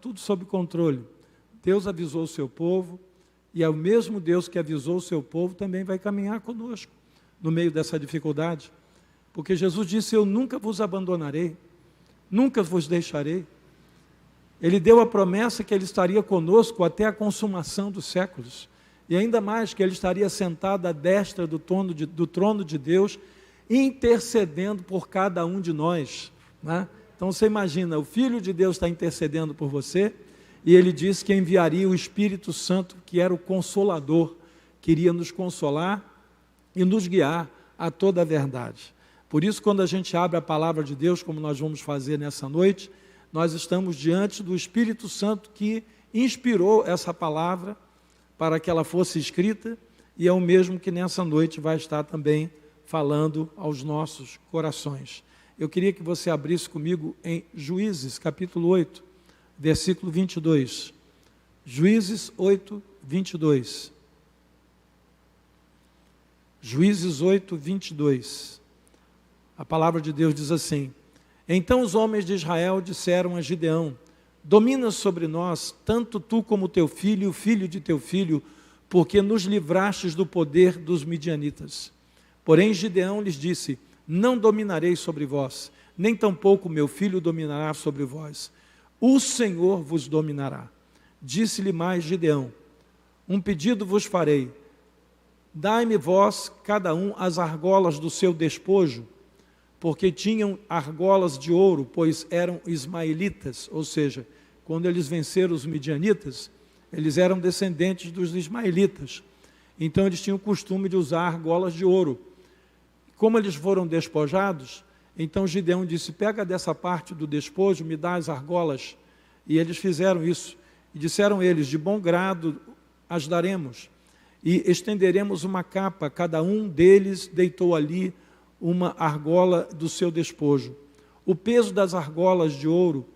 tudo sob controle. Deus avisou o seu povo, e é o mesmo Deus que avisou o seu povo também vai caminhar conosco no meio dessa dificuldade. Porque Jesus disse: eu nunca vos abandonarei, nunca vos deixarei. Ele deu a promessa que Ele estaria conosco até a consumação dos séculos. E ainda mais que Ele estaria sentado à destra do trono de Deus, intercedendo por cada um de nós, né? Então você imagina, o Filho de Deus está intercedendo por você, e Ele disse que enviaria o Espírito Santo, que era o Consolador, que iria nos consolar e nos guiar a toda a verdade. Por isso, quando a gente abre a palavra de Deus, como nós vamos fazer nessa noite, nós estamos diante do Espírito Santo que inspirou essa palavra para que ela fosse escrita, e é o mesmo que nessa noite vai estar também falando aos nossos corações. Eu queria que você abrisse comigo em Juízes, capítulo 8, versículo 22. Juízes 8, 22. Juízes 8, 22. A palavra de Deus diz assim: então os homens de Israel disseram a Gideão: domina sobre nós, tanto tu como teu filho e o filho de teu filho, porque nos livrastes do poder dos midianitas. Porém Gideão lhes disse: não dominarei sobre vós, nem tampouco meu filho dominará sobre vós. O Senhor vos dominará. Disse-lhe mais Gideão: um pedido vos farei. Dai-me vós, cada um, as argolas do seu despojo, porque tinham argolas de ouro, pois eram ismaelitas, ou seja, quando eles venceram os midianitas, eles eram descendentes dos ismaelitas. Então eles tinham o costume de usar argolas de ouro. Como eles foram despojados, então Gideão disse: pega dessa parte do despojo, me dá as argolas. E eles fizeram isso. E disseram eles: de bom grado as daremos. E estenderemos uma capa, cada um deles deitou ali uma argola do seu despojo. O peso das argolas de ouro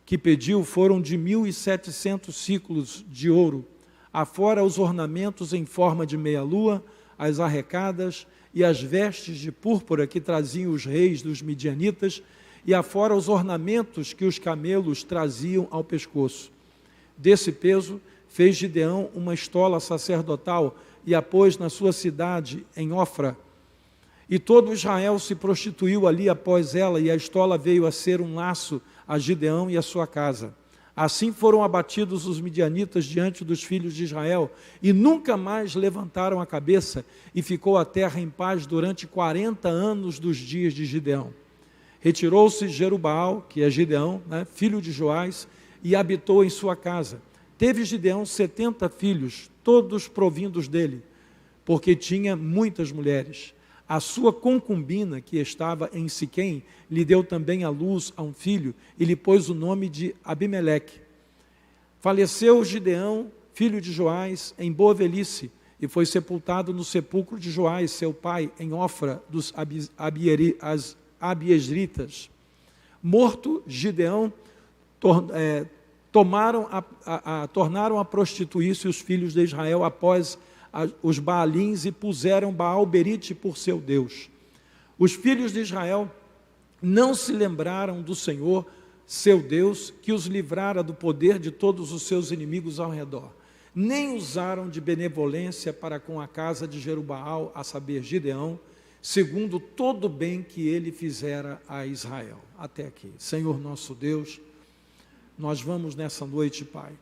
que pediu foram de 1.700 ciclos de ouro, afora os ornamentos em forma de meia-lua, as arrecadas e as vestes de púrpura que traziam os reis dos midianitas, e afora os ornamentos que os camelos traziam ao pescoço. Desse peso fez Gideão uma estola sacerdotal e a pôs na sua cidade, em Ofra. E todo Israel se prostituiu ali após ela, e a estola veio a ser um laço a Gideão e a sua casa. Assim foram abatidos os midianitas diante dos filhos de Israel, e nunca mais levantaram a cabeça, e ficou a terra em paz durante 40 anos dos dias de Gideão. Retirou-se Jerubaal, que é Gideão, filho de Joás, e habitou em sua casa. Teve Gideão 70 filhos, todos provindos dele, porque tinha muitas mulheres. A sua concubina, que estava em Siquém, lhe deu também à luz a um filho, e lhe pôs o nome de Abimeleque. Faleceu Gideão, filho de Joás, em boa velhice, e foi sepultado no sepulcro de Joás, seu pai, em Ofra dos Abiesritas. Morto Gideão, tornaram a prostituir-se os filhos de Israel após os Baalins, e puseram Baal-berite por seu Deus. Os filhos de Israel não se lembraram do Senhor, seu Deus, que os livrara do poder de todos os seus inimigos ao redor. Nem usaram de benevolência para com a casa de Jerubaal, a saber, Gideão, segundo todo o bem que ele fizera a Israel. Até aqui. Senhor nosso Deus, nós vamos nessa noite, Pai,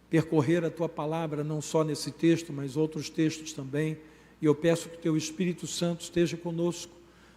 percorrer a Tua palavra, não só nesse texto, mas outros textos também, e eu peço que Teu Espírito Santo esteja conosco,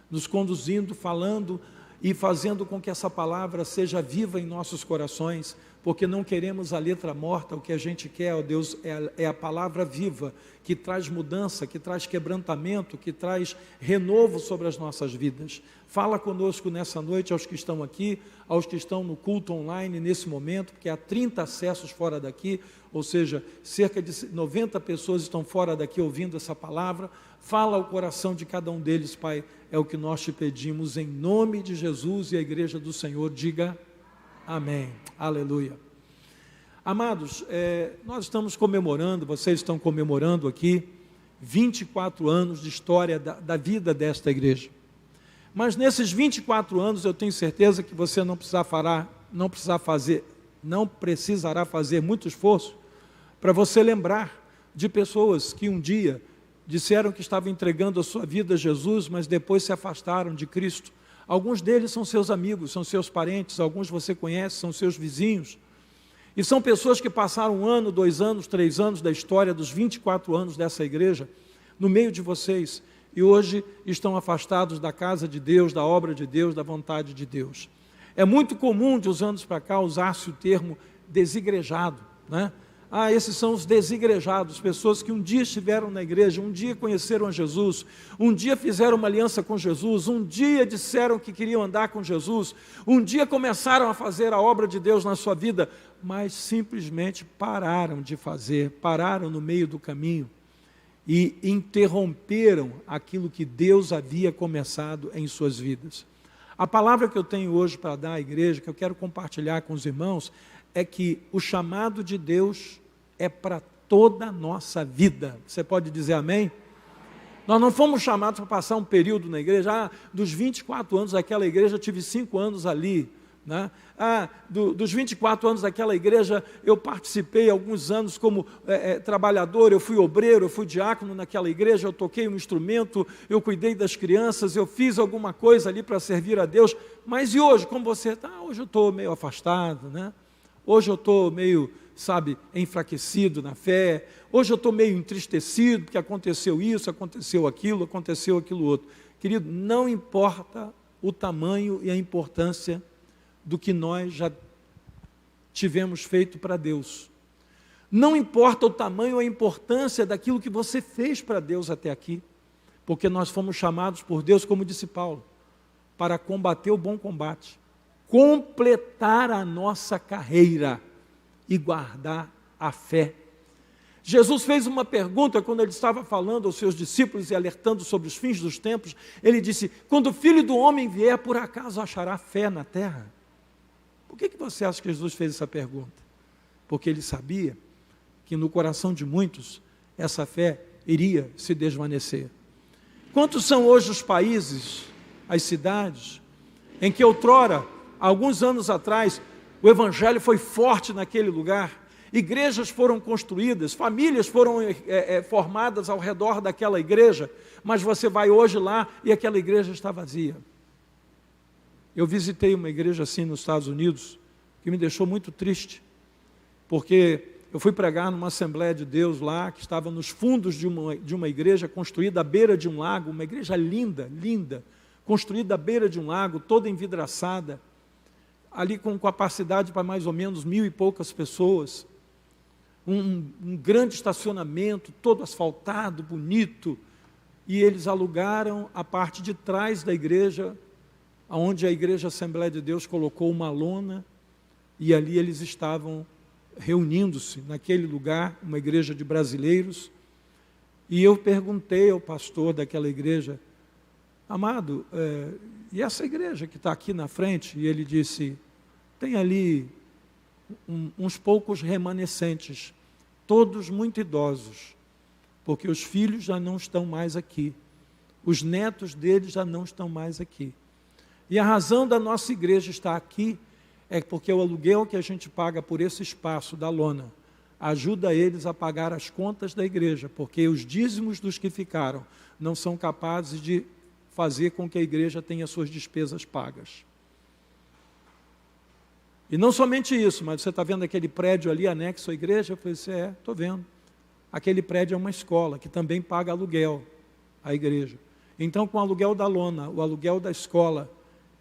nos conduzindo, falando e fazendo com que essa palavra seja viva em nossos corações, porque não queremos a letra morta. O que a gente quer, ó Deus, é a palavra viva, que traz mudança, que traz quebrantamento, que traz renovo sobre as nossas vidas. Fala conosco nessa noite, aos que estão aqui, aos que estão no culto online nesse momento, porque há 30 acessos fora daqui, ou seja, cerca de 90 pessoas estão fora daqui ouvindo essa palavra. Fala ao coração de cada um deles, Pai, é o que nós te pedimos em nome de Jesus, e a igreja do Senhor diga amém, aleluia. Amados, nós estamos comemorando, vocês estão comemorando aqui 24 anos de história da vida desta igreja. Mas nesses 24 anos eu tenho certeza que você não precisa fazer não precisará fazer muito esforço para você lembrar de pessoas que um dia disseram que estavam entregando a sua vida a Jesus, mas depois se afastaram de Cristo. Alguns deles são seus amigos, são seus parentes, alguns você conhece, são seus vizinhos. E são pessoas que passaram 1 ano, 2 anos, 3 anos da história dos 24 anos dessa igreja, no meio de vocês, e hoje estão afastados da casa de Deus, da obra de Deus, da vontade de Deus. É muito comum, de uns anos para cá, usar-se o termo desigrejado, né? Esses são os desigrejados, pessoas que um dia estiveram na igreja, um dia conheceram a Jesus, um dia fizeram uma aliança com Jesus, um dia disseram que queriam andar com Jesus, um dia começaram a fazer a obra de Deus na sua vida, mas simplesmente pararam de fazer, pararam no meio do caminho e interromperam aquilo que Deus havia começado em suas vidas. A palavra que eu tenho hoje para dar à igreja, que eu quero compartilhar com os irmãos, é que o chamado de Deus é para toda a nossa vida. Você pode dizer amém? Nós não fomos chamados para passar um período na igreja. Dos 24 anos daquela igreja, eu tive 5 anos ali, né? Dos 24 anos daquela igreja, eu participei alguns anos como trabalhador, eu fui obreiro, eu fui diácono naquela igreja, eu toquei um instrumento, eu cuidei das crianças, eu fiz alguma coisa ali para servir a Deus. Mas e hoje, como você está? Hoje eu estou meio afastado, né? Hoje eu estou meio, enfraquecido na fé. Hoje eu estou meio entristecido, porque aconteceu isso, aconteceu aquilo outro. Querido, não importa o tamanho e a importância do que nós já tivemos feito para Deus. Não importa o tamanho ou a importância daquilo que você fez para Deus até aqui, porque nós fomos chamados por Deus, como disse Paulo, para combater o bom combate, completar a nossa carreira e guardar a fé. Jesus fez uma pergunta quando ele estava falando aos seus discípulos e alertando sobre os fins dos tempos. Ele disse: quando o Filho do Homem vier, por acaso achará fé na terra? Por que você acha que Jesus fez essa pergunta? Porque ele sabia que no coração de muitos essa fé iria se desvanecer. Quantos são hoje os países, as cidades, em que outrora, alguns anos atrás, o Evangelho foi forte naquele lugar, igrejas foram construídas, famílias foram formadas ao redor daquela igreja, mas você vai hoje lá e aquela igreja está vazia. Eu visitei uma igreja assim nos Estados Unidos, que me deixou muito triste, porque eu fui pregar numa Assembleia de Deus lá, que estava nos fundos de uma igreja construída à beira de um lago, uma igreja linda, linda, construída à beira de um lago, toda envidraçada, ali com capacidade para mais ou menos 1.000 e poucas pessoas, um grande estacionamento, todo asfaltado, bonito, e eles alugaram a parte de trás da igreja, onde a igreja Assembleia de Deus colocou uma lona, e ali eles estavam reunindo-se naquele lugar, uma igreja de brasileiros, e eu perguntei ao pastor daquela igreja: amado, e essa igreja que está aqui na frente? E ele disse: tem ali uns poucos remanescentes, todos muito idosos, porque os filhos já não estão mais aqui, os netos deles já não estão mais aqui. E a razão da nossa igreja estar aqui é porque o aluguel que a gente paga por esse espaço da lona ajuda eles a pagar as contas da igreja, porque os dízimos dos que ficaram não são capazes de fazer com que a igreja tenha suas despesas pagas. E não somente isso, mas você está vendo aquele prédio ali anexo à igreja? Eu falei assim: estou vendo. Aquele prédio é uma escola que também paga aluguel à igreja. Então, com o aluguel da lona, o aluguel da escola,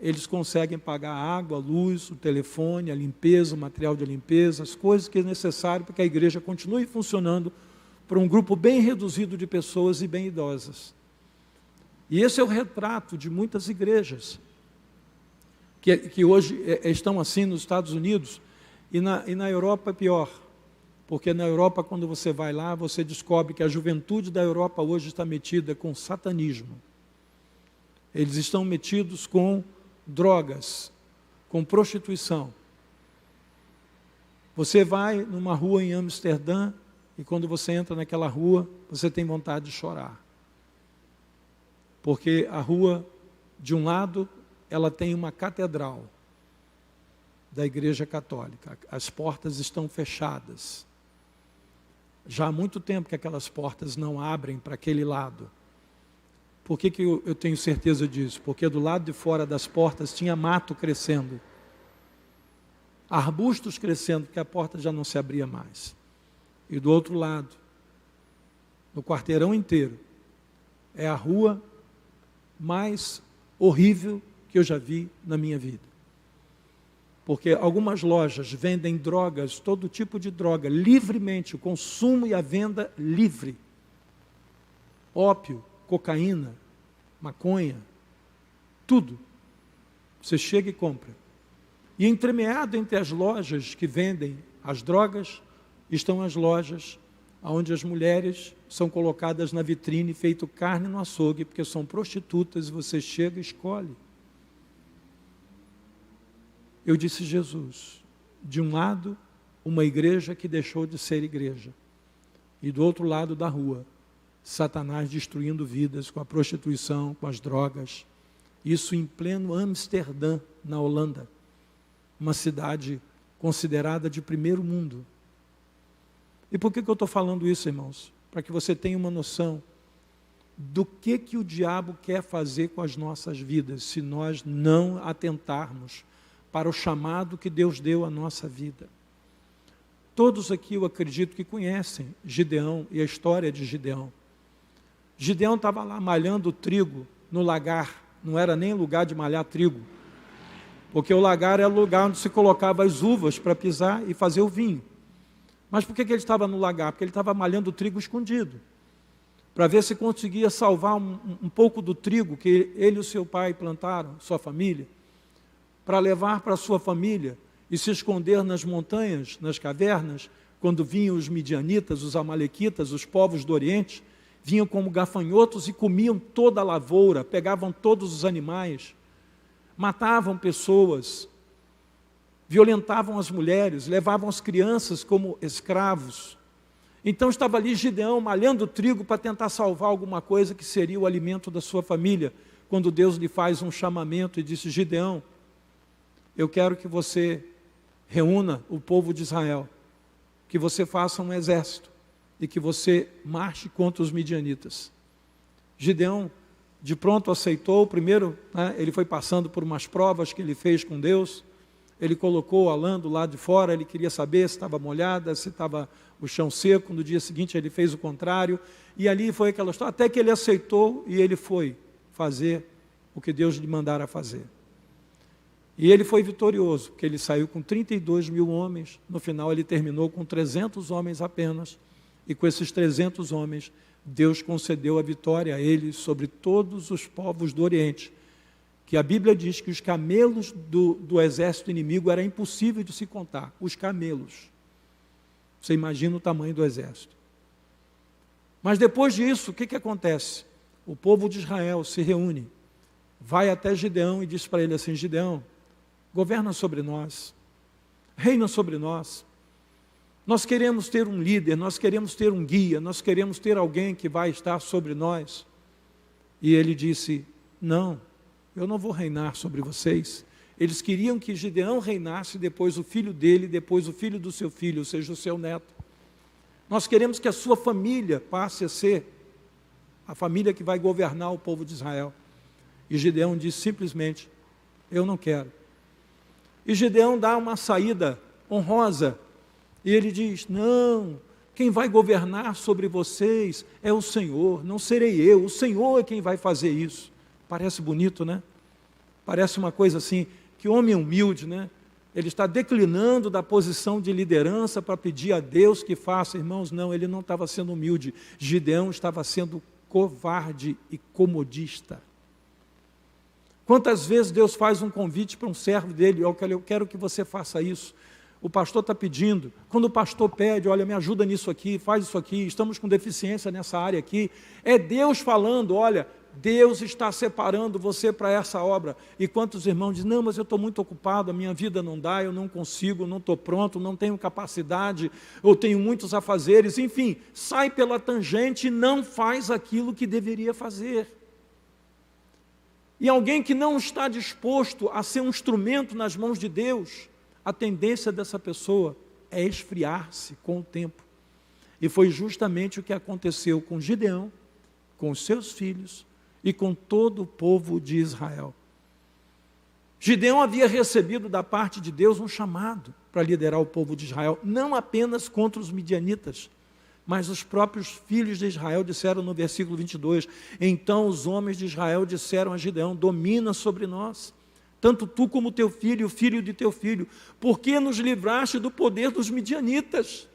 eles conseguem pagar a água, a luz, o telefone, a limpeza, o material de limpeza, as coisas que é necessário para que a igreja continue funcionando para um grupo bem reduzido de pessoas e bem idosas. E esse é o retrato de muitas igrejas que hoje estão assim nos Estados Unidos, e na Europa é pior, porque na Europa, quando você vai lá, você descobre que a juventude da Europa hoje está metida com satanismo. Eles estão metidos com drogas, com prostituição. Você vai numa rua em Amsterdã, e quando você entra naquela rua, você tem vontade de chorar. Porque a rua, de um lado, ela tem uma catedral. da Igreja Católica. As portas estão fechadas. Já há muito tempo que aquelas portas não abrem para aquele lado. Por que eu tenho certeza disso? Porque do lado de fora das portas tinha mato crescendo. Arbustos crescendo, porque a porta já não se abria mais. E do outro lado, no quarteirão inteiro, é a rua mais horrível que eu já vi na minha vida. Porque algumas lojas vendem drogas, todo tipo de droga, livremente, o consumo e a venda livre. Ópio, cocaína, maconha, tudo. Você chega e compra. E entremeado entre as lojas que vendem as drogas, estão as lojas onde as mulheres são colocadas na vitrine, feito carne no açougue, porque são prostitutas, e você chega e escolhe. Eu disse, Jesus, de um lado, uma igreja que deixou de ser igreja, e do outro lado da rua, Satanás destruindo vidas com a prostituição, com as drogas. Isso em pleno Amsterdã, na Holanda, uma cidade considerada de primeiro mundo. E por que eu estou falando isso, irmãos? Para que você tenha uma noção do que o diabo quer fazer com as nossas vidas, se nós não atentarmos para o chamado que Deus deu à nossa vida. Todos aqui, eu acredito que conhecem Gideão e a história de Gideão. Gideão estava lá malhando trigo no lagar, não era nem lugar de malhar trigo, porque o lagar era o lugar onde se colocava as uvas para pisar e fazer o vinho. Mas por que ele estava no lagar? Porque ele estava malhando trigo escondido, para ver se conseguia salvar um pouco do trigo que ele e o seu pai plantaram, sua família, para levar para a sua família e se esconder nas montanhas, nas cavernas, quando vinham os midianitas, os amalequitas, os povos do Oriente, vinham como gafanhotos e comiam toda a lavoura, pegavam todos os animais, matavam pessoas, violentavam as mulheres, levavam as crianças como escravos. Então estava ali Gideão malhando trigo para tentar salvar alguma coisa que seria o alimento da sua família, quando Deus lhe faz um chamamento e disse, Gideão, eu quero que você reúna o povo de Israel, que você faça um exército e que você marche contra os midianitas. Gideão, de pronto, aceitou. Primeiro, ele foi passando por umas provas que ele fez com Deus. Ele colocou a lã do lado de fora, ele queria saber se estava molhada, se estava o chão seco. No dia seguinte, ele fez o contrário. E ali foi aquela história, até que ele aceitou e ele foi fazer o que Deus lhe mandara fazer. E ele foi vitorioso, porque ele saiu com 32 mil homens, no final ele terminou com 300 homens apenas, e com esses 300 homens, Deus concedeu a vitória a ele sobre todos os povos do Oriente, que a Bíblia diz que os camelos do exército inimigo era impossível de se contar, os camelos. Você imagina o tamanho do exército. Mas depois disso, o que acontece? O povo de Israel se reúne, vai até Gideão e diz para ele assim, Gideão, governa sobre nós, reina sobre nós. Nós queremos ter um líder, nós queremos ter um guia, nós queremos ter alguém que vai estar sobre nós. E ele disse, não, eu não vou reinar sobre vocês. Eles queriam que Gideão reinasse, depois o filho dele, depois o filho do seu filho, ou seja, o seu neto. Nós queremos que a sua família passe a ser a família que vai governar o povo de Israel. E Gideão disse simplesmente, eu não quero. E Gideão dá uma saída honrosa, e ele diz, não, quem vai governar sobre vocês é o Senhor, não serei eu, o Senhor é quem vai fazer isso. Parece bonito, né? Parece uma coisa assim, que homem humilde, né? Ele está declinando da posição de liderança para pedir a Deus que faça. Irmãos, não, ele não estava sendo humilde, Gideão estava sendo covarde e comodista. Quantas vezes Deus faz um convite para um servo dele, eu quero que você faça isso. O pastor está pedindo, quando o pastor pede, olha, me ajuda nisso aqui, faz isso aqui, estamos com deficiência nessa área aqui, é Deus falando, olha, Deus está separando você para essa obra. E quantos irmãos dizem, não, mas eu estou muito ocupado, a minha vida não dá, eu não consigo, não estou pronto, não tenho capacidade, eu tenho muitos afazeres, enfim, sai pela tangente e não faz aquilo que deveria fazer. E alguém que não está disposto a ser um instrumento nas mãos de Deus, a tendência dessa pessoa é esfriar-se com o tempo. E foi justamente o que aconteceu com Gideão, com os seus filhos e com todo o povo de Israel. Gideão havia recebido da parte de Deus um chamado para liderar o povo de Israel, não apenas contra os midianitas, mas os próprios filhos de Israel disseram no versículo 22, então os homens de Israel disseram a Gideão, domina sobre nós, tanto tu como teu filho e o filho de teu filho, porque nos livraste do poder dos midianitas.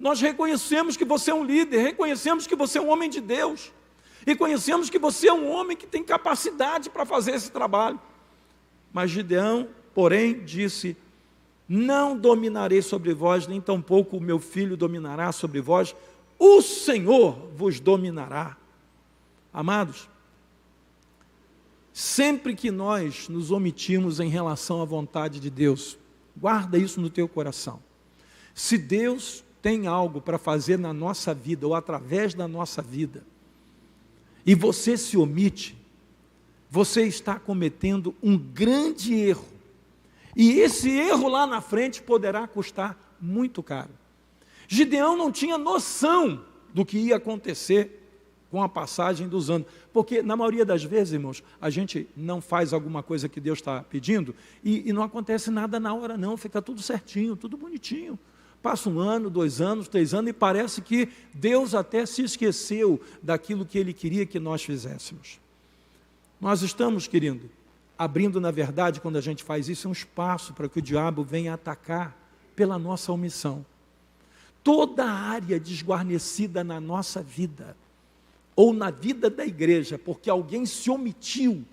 Nós reconhecemos que você é um líder, reconhecemos que você é um homem de Deus, e conhecemos que você é um homem que tem capacidade para fazer esse trabalho. Mas Gideão, porém, disse, não dominarei sobre vós, nem tampouco o meu filho dominará sobre vós, o Senhor vos dominará. Amados, sempre que nós nos omitimos em relação à vontade de Deus, guarda isso no teu coração. Se Deus tem algo para fazer na nossa vida, ou através da nossa vida, e você se omite, você está cometendo um grande erro. E esse erro lá na frente poderá custar muito caro. Gideão não tinha noção do que ia acontecer com a passagem dos anos. Porque, na maioria das vezes, irmãos, a gente não faz alguma coisa que Deus está pedindo e não acontece nada na hora, não. Fica tudo certinho, tudo bonitinho. Passa 1 ano, 2 anos, 3 anos e parece que Deus até se esqueceu daquilo que Ele queria que nós fizéssemos. Nós estamos, querido, abrindo, na verdade, quando a gente faz isso, um espaço para que o diabo venha atacar pela nossa omissão. Toda área desguarnecida na nossa vida, ou na vida da igreja, porque alguém se omitiu,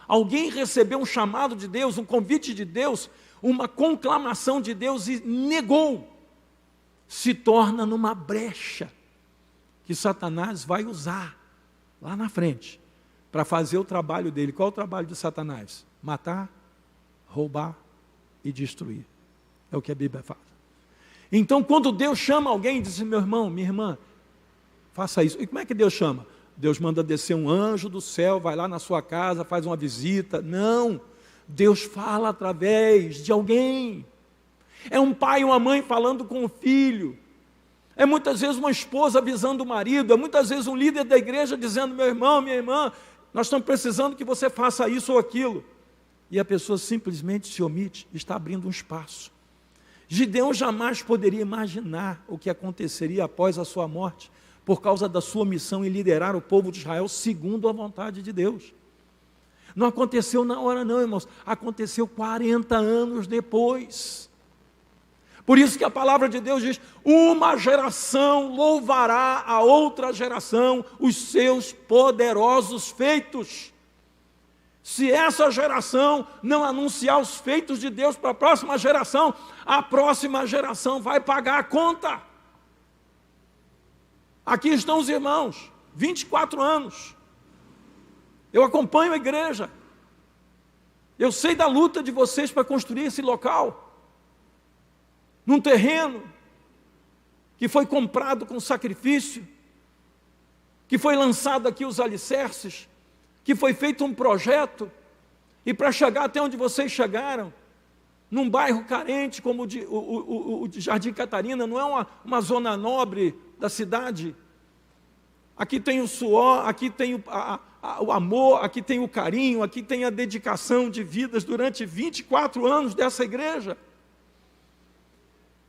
alguém recebeu um chamado de Deus, um convite de Deus, uma conclamação de Deus e negou, se torna numa brecha que Satanás vai usar lá na frente para fazer o trabalho dele. Qual é o trabalho de Satanás? Matar, roubar e destruir. É o que a Bíblia fala. Então, quando Deus chama alguém e diz, meu irmão, minha irmã, faça isso. E como é que Deus chama? Deus manda descer um anjo do céu, vai lá na sua casa, faz uma visita. Não, Deus fala através de alguém. É um pai e uma mãe falando com o filho. É muitas vezes uma esposa avisando o marido. É muitas vezes um líder da igreja dizendo, meu irmão, minha irmã, nós estamos precisando que você faça isso ou aquilo. E a pessoa simplesmente se omite, está abrindo um espaço. Gideão jamais poderia imaginar o que aconteceria após a sua morte, por causa da sua missão em liderar o povo de Israel segundo a vontade de Deus. Não aconteceu na hora não, irmãos, aconteceu 40 anos depois. Por isso que a palavra de Deus diz, uma geração louvará a outra geração os seus poderosos feitos. Se essa geração não anunciar os feitos de Deus para a próxima geração vai pagar a conta. Aqui estão os irmãos, 24 anos. Eu acompanho a igreja. Eu sei da luta de vocês para construir esse local. Num terreno que foi comprado com sacrifício, que foi lançado aqui os alicerces, que foi feito um projeto, e para chegar até onde vocês chegaram, num bairro carente como o de Jardim Catarina, não é uma zona nobre da cidade. Aqui tem o suor, aqui tem o amor, aqui tem o carinho, aqui tem a dedicação de vidas durante 24 anos dessa igreja.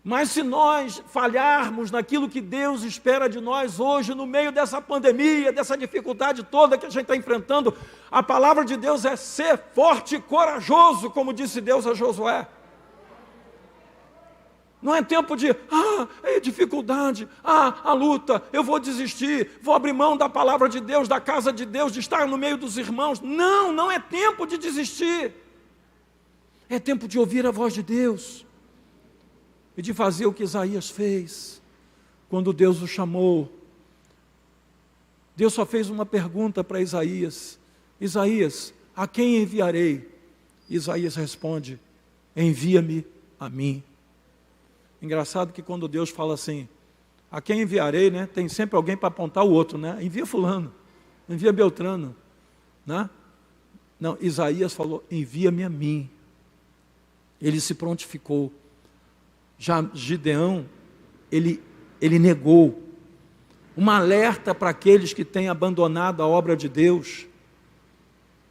Mas se nós falharmos naquilo que Deus espera de nós hoje, no meio dessa pandemia, dessa dificuldade toda que a gente está enfrentando, a palavra de Deus é ser forte e corajoso, como disse Deus a Josué. Não é tempo de, é dificuldade, a luta, eu vou desistir, vou abrir mão da palavra de Deus, da casa de Deus, de estar no meio dos irmãos. Não, não é tempo de desistir. É tempo de ouvir a voz de Deus e de fazer o que Isaías fez quando Deus o chamou. Deus só fez uma pergunta para Isaías: Isaías, a quem enviarei? Isaías responde: envia-me a mim. Engraçado que quando Deus fala assim, a quem enviarei, né? Tem sempre alguém para apontar o outro, né? Envia fulano, envia Beltrano, né? Não, Isaías falou, envia-me a mim. ele se prontificou. Já Gideão, ele negou. Uma alerta para aqueles que têm abandonado a obra de Deus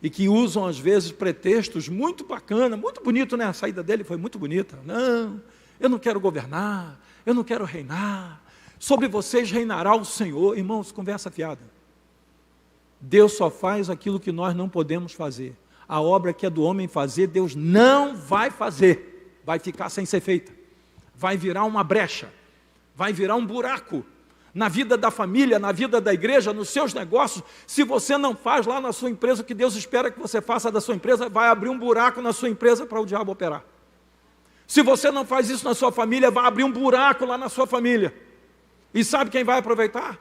e que usam às vezes pretextos muito bacana, muito bonito, né? A saída dele foi muito bonita. Não, eu não quero governar, eu não quero reinar, sobre vocês reinará o Senhor. Irmãos, conversa fiada. Deus só faz aquilo que nós não podemos fazer. A obra que é do homem fazer, Deus não vai fazer, vai ficar sem ser feita, vai virar uma brecha, vai virar um buraco na vida da família, na vida da igreja, nos seus negócios. Se você não faz lá na sua empresa o que Deus espera que você faça da sua empresa, vai abrir um buraco na sua empresa para o diabo operar. Se você não faz isso na sua família, vai abrir um buraco lá na sua família. E sabe quem vai aproveitar?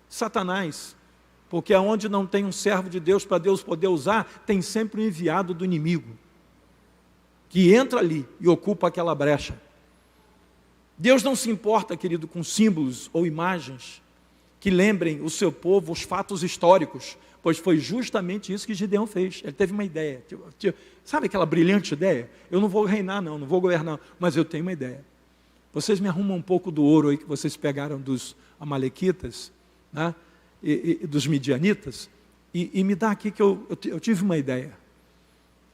Satanás. Porque aonde não tem um servo de Deus para Deus poder usar, tem sempre um enviado do inimigo, que entra ali e ocupa aquela brecha. Deus não se importa, querido, com símbolos ou imagens que lembrem o seu povo os fatos históricos, pois foi justamente isso que Gideão fez. Ele teve uma ideia, sabe aquela brilhante ideia? Eu não vou reinar não vou governar, mas eu tenho uma ideia. Vocês me arrumam um pouco do ouro aí que vocês pegaram dos amalequitas, né? e dos midianitas, e me dá aqui que eu tive uma ideia.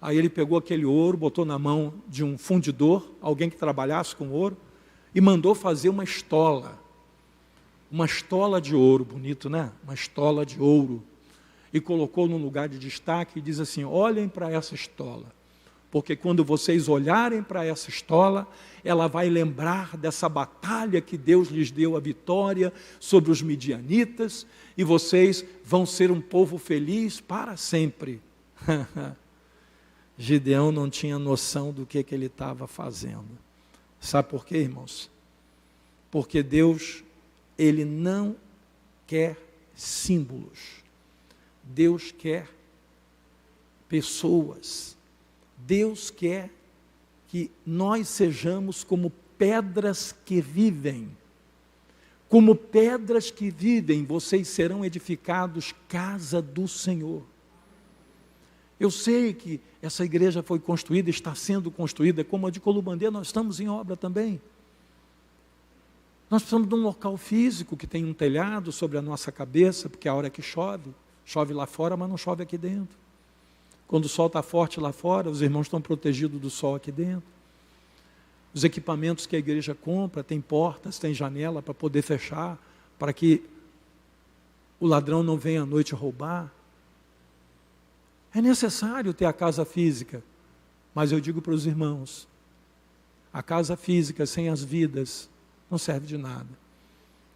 Aí ele pegou aquele ouro, botou na mão de um fundidor, alguém que trabalhasse com ouro, e mandou fazer uma estola de ouro, bonito, né? Uma estola de ouro, e colocou num lugar de destaque e diz assim: olhem para essa estola, porque quando vocês olharem para essa estola, ela vai lembrar dessa batalha que Deus lhes deu a vitória sobre os midianitas, e vocês vão ser um povo feliz para sempre. Gideão não tinha noção do que ele estava fazendo. Sabe por quê, irmãos? Porque Deus, Ele não quer símbolos. Deus quer pessoas. Deus quer que nós sejamos como pedras que vivem. Como pedras que vivem, vocês serão edificados casa do Senhor. Eu sei que essa igreja foi construída, está sendo construída, como a de Columbandê, nós estamos em obra também. Nós precisamos de um local físico que tenha um telhado sobre a nossa cabeça, porque a hora que chove lá fora, mas não chove aqui dentro. Quando o sol está forte lá fora, os irmãos estão protegidos do sol aqui dentro. Os equipamentos que a igreja compra, tem portas, tem janela para poder fechar, para que o ladrão não venha à noite roubar. É necessário ter a casa física, mas eu digo para os irmãos, a casa física sem as vidas não serve de nada.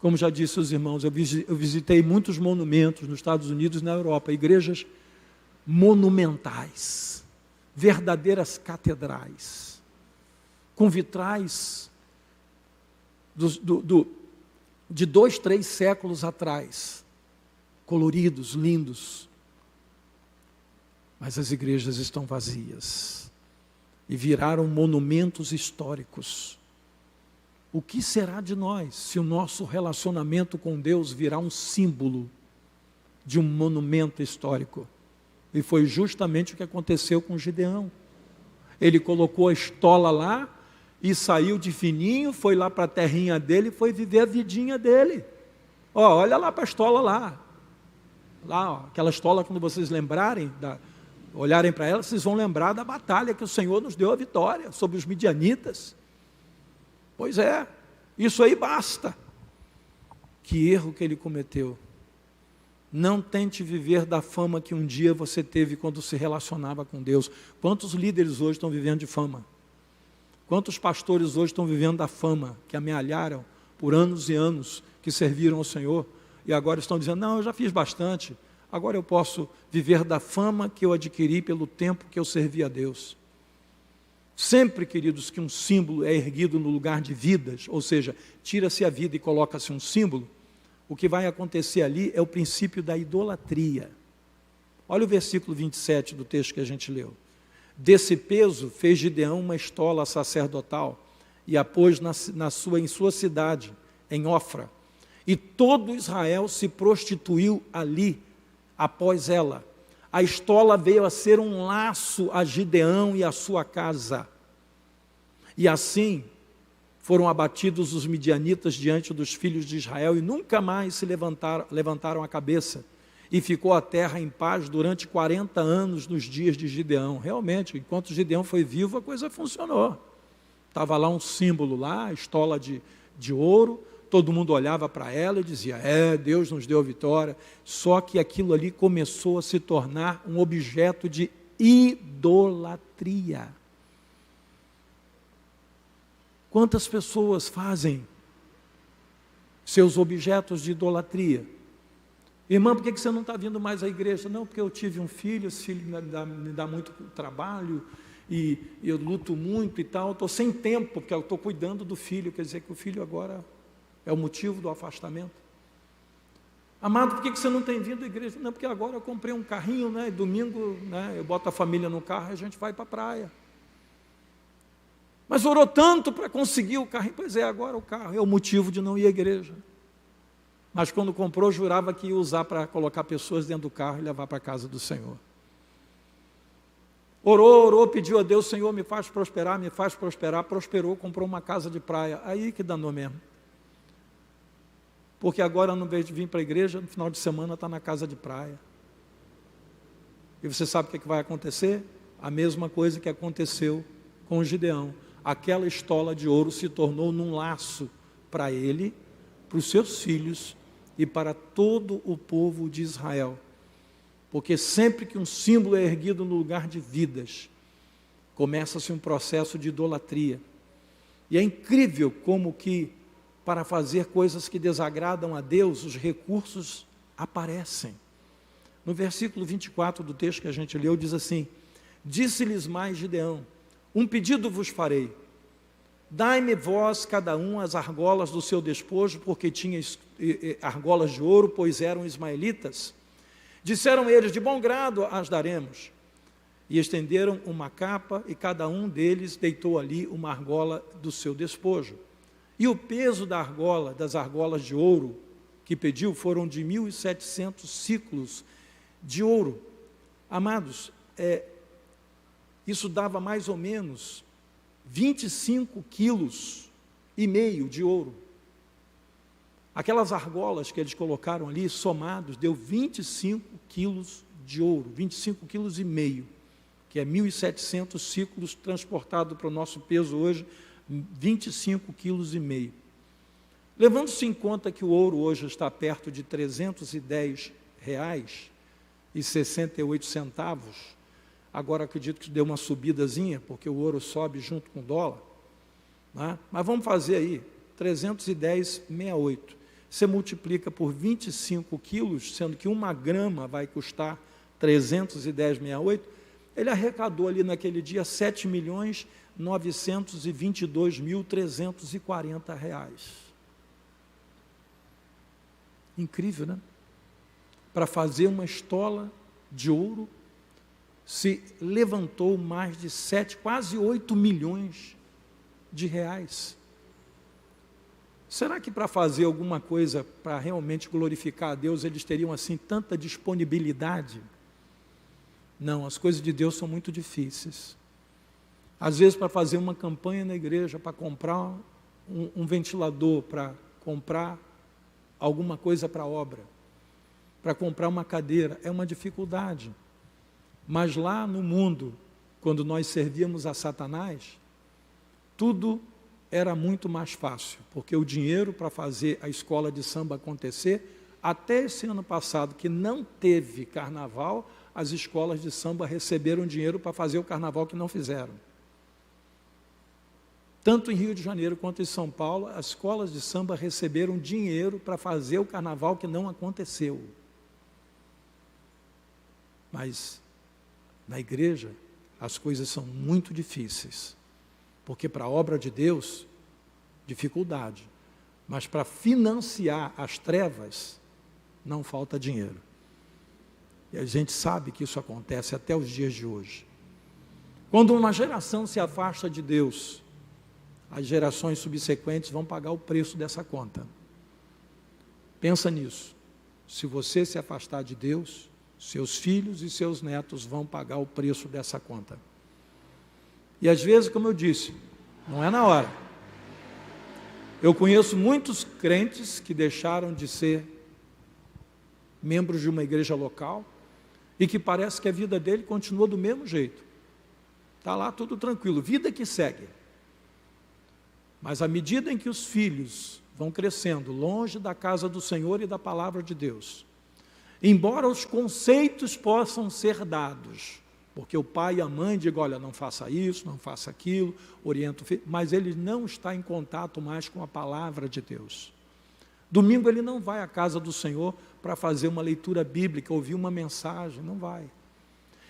Como já disse os irmãos, eu visitei muitos monumentos nos Estados Unidos e na Europa, igrejas monumentais, verdadeiras catedrais, com vitrais de 2, 3 séculos atrás, coloridos, lindos. Mas as igrejas estão vazias e viraram monumentos históricos. O que será de nós se o nosso relacionamento com Deus virar um símbolo de um monumento histórico? E foi justamente o que aconteceu com Gideão. Ele colocou a estola lá e saiu de fininho, foi lá para a terrinha dele e foi viver a vidinha dele. Olha lá para a estola lá. Lá, aquela estola, quando vocês lembrarem olharem para ela, vocês vão lembrar da batalha que o Senhor nos deu a vitória sobre os midianitas. Pois é, isso aí basta. Que erro que ele cometeu. Não tente viver da fama que um dia você teve quando se relacionava com Deus. Quantos líderes hoje estão vivendo de fama? Quantos pastores hoje estão vivendo da fama que amealharam por anos e anos, que serviram ao Senhor, e agora estão dizendo: não, eu já fiz bastante, agora eu posso viver da fama que eu adquiri pelo tempo que eu servi a Deus. Sempre, queridos, que um símbolo é erguido no lugar de vidas, ou seja, tira-se a vida e coloca-se um símbolo, o que vai acontecer ali é o princípio da idolatria. Olha o versículo 27 do texto que a gente leu. Desse peso fez Gideão uma estola sacerdotal e a pôs em sua cidade, em Ofra. E todo Israel se prostituiu ali, após ela. A estola veio a ser um laço a Gideão e a sua casa. E assim foram abatidos os midianitas diante dos filhos de Israel e nunca mais se levantaram a cabeça. E ficou a terra em paz durante 40 anos nos dias de Gideão. Realmente, enquanto Gideão foi vivo, a coisa funcionou. Estava lá um símbolo lá, estola de ouro, todo mundo olhava para ela e dizia, Deus nos deu a vitória. Só que aquilo ali começou a se tornar um objeto de idolatria. Quantas pessoas fazem seus objetos de idolatria? Irmã, por que você não está vindo mais à igreja? Não, porque eu tive um filho, esse filho me dá muito trabalho, e eu luto muito e tal, estou sem tempo, porque eu estou cuidando do filho, quer dizer que o filho agora é o motivo do afastamento. Amado, por que você não tem vindo à igreja? Não, porque agora eu comprei um carrinho, né, e domingo, né, eu boto a família no carro e a gente vai para a praia. Mas orou tanto para conseguir o carrinho. Pois é, agora o carro é o motivo de não ir à igreja. Mas quando comprou, jurava que ia usar para colocar pessoas dentro do carro e levar para a casa do Senhor. Orou, pediu a Deus, Senhor, me faz prosperar, prosperou, comprou uma casa de praia. Aí que danou mesmo. Porque agora, no vez de vir para a igreja, no final de semana está na casa de praia. E você sabe o que vai acontecer? A mesma coisa que aconteceu com Gideão. Aquela estola de ouro se tornou num laço para ele, para os seus filhos e para todo o povo de Israel. Porque sempre que um símbolo é erguido no lugar de vidas, começa-se um processo de idolatria. E é incrível como que, para fazer coisas que desagradam a Deus, os recursos aparecem. No versículo 24 do texto que a gente leu, diz assim, disse-lhes mais Gideão, um pedido vos farei, dai-me vós cada um as argolas do seu despojo, porque tinha argolas de ouro, pois eram ismaelitas. Disseram eles, de bom grado as daremos. E estenderam uma capa, e cada um deles deitou ali uma argola do seu despojo. E o peso das argolas de ouro que pediu foram de 1.700 ciclos de ouro. Amados, isso dava mais ou menos 25,5 quilos de ouro. Aquelas argolas que eles colocaram ali, somados, deu 25 quilos de ouro, 25,5 quilos, que é 1.700 ciclos, transportado para o nosso peso hoje, 25,5 quilos. Levando-se em conta que o ouro hoje está perto de R$310,68, agora acredito que deu uma subidazinha, porque o ouro sobe junto com o dólar, né? Mas vamos fazer aí, 310,68. Você multiplica por 25 quilos, sendo que 1 grama vai custar 310,68, ele arrecadou ali naquele dia R$7.922.340. Incrível, né? Para fazer uma estola de ouro, se levantou mais de quase 8 milhões de reais. Será que para fazer alguma coisa para realmente glorificar a Deus, eles teriam assim tanta disponibilidade? Não, as coisas de Deus são muito difíceis. Às vezes, para fazer uma campanha na igreja, para comprar um ventilador, para comprar alguma coisa para a obra, para comprar uma cadeira, é uma dificuldade. Mas lá no mundo, quando nós servíamos a Satanás, tudo era muito mais fácil, porque o dinheiro para fazer a escola de samba acontecer, até esse ano passado, que não teve carnaval, as escolas de samba receberam dinheiro para fazer o carnaval que não fizeram. Tanto em Rio de Janeiro quanto em São Paulo, as escolas de samba receberam dinheiro para fazer o carnaval que não aconteceu. Mas na igreja, as coisas são muito difíceis, porque para a obra de Deus, dificuldade, mas para financiar as trevas, não falta dinheiro. E a gente sabe que isso acontece até os dias de hoje. Quando uma geração se afasta de Deus, as gerações subsequentes vão pagar o preço dessa conta. Pensa nisso. Se você se afastar de Deus, seus filhos e seus netos vão pagar o preço dessa conta. E às vezes, como eu disse, Não é na hora. Eu conheço muitos crentes que deixaram de ser membros de uma igreja local e que parece que a vida dele continua do mesmo jeito. Está lá tudo tranquilo, vida que segue. Mas à medida em que os filhos vão crescendo longe da casa do Senhor e da palavra de Deus, embora os conceitos possam ser dados, porque o pai e a mãe digam, olha, não faça isso, não faça aquilo, orienta o filho, mas ele não está em contato mais com a palavra de Deus. Domingo ele não vai à casa do Senhor para fazer uma leitura bíblica, ouvir uma mensagem, não vai.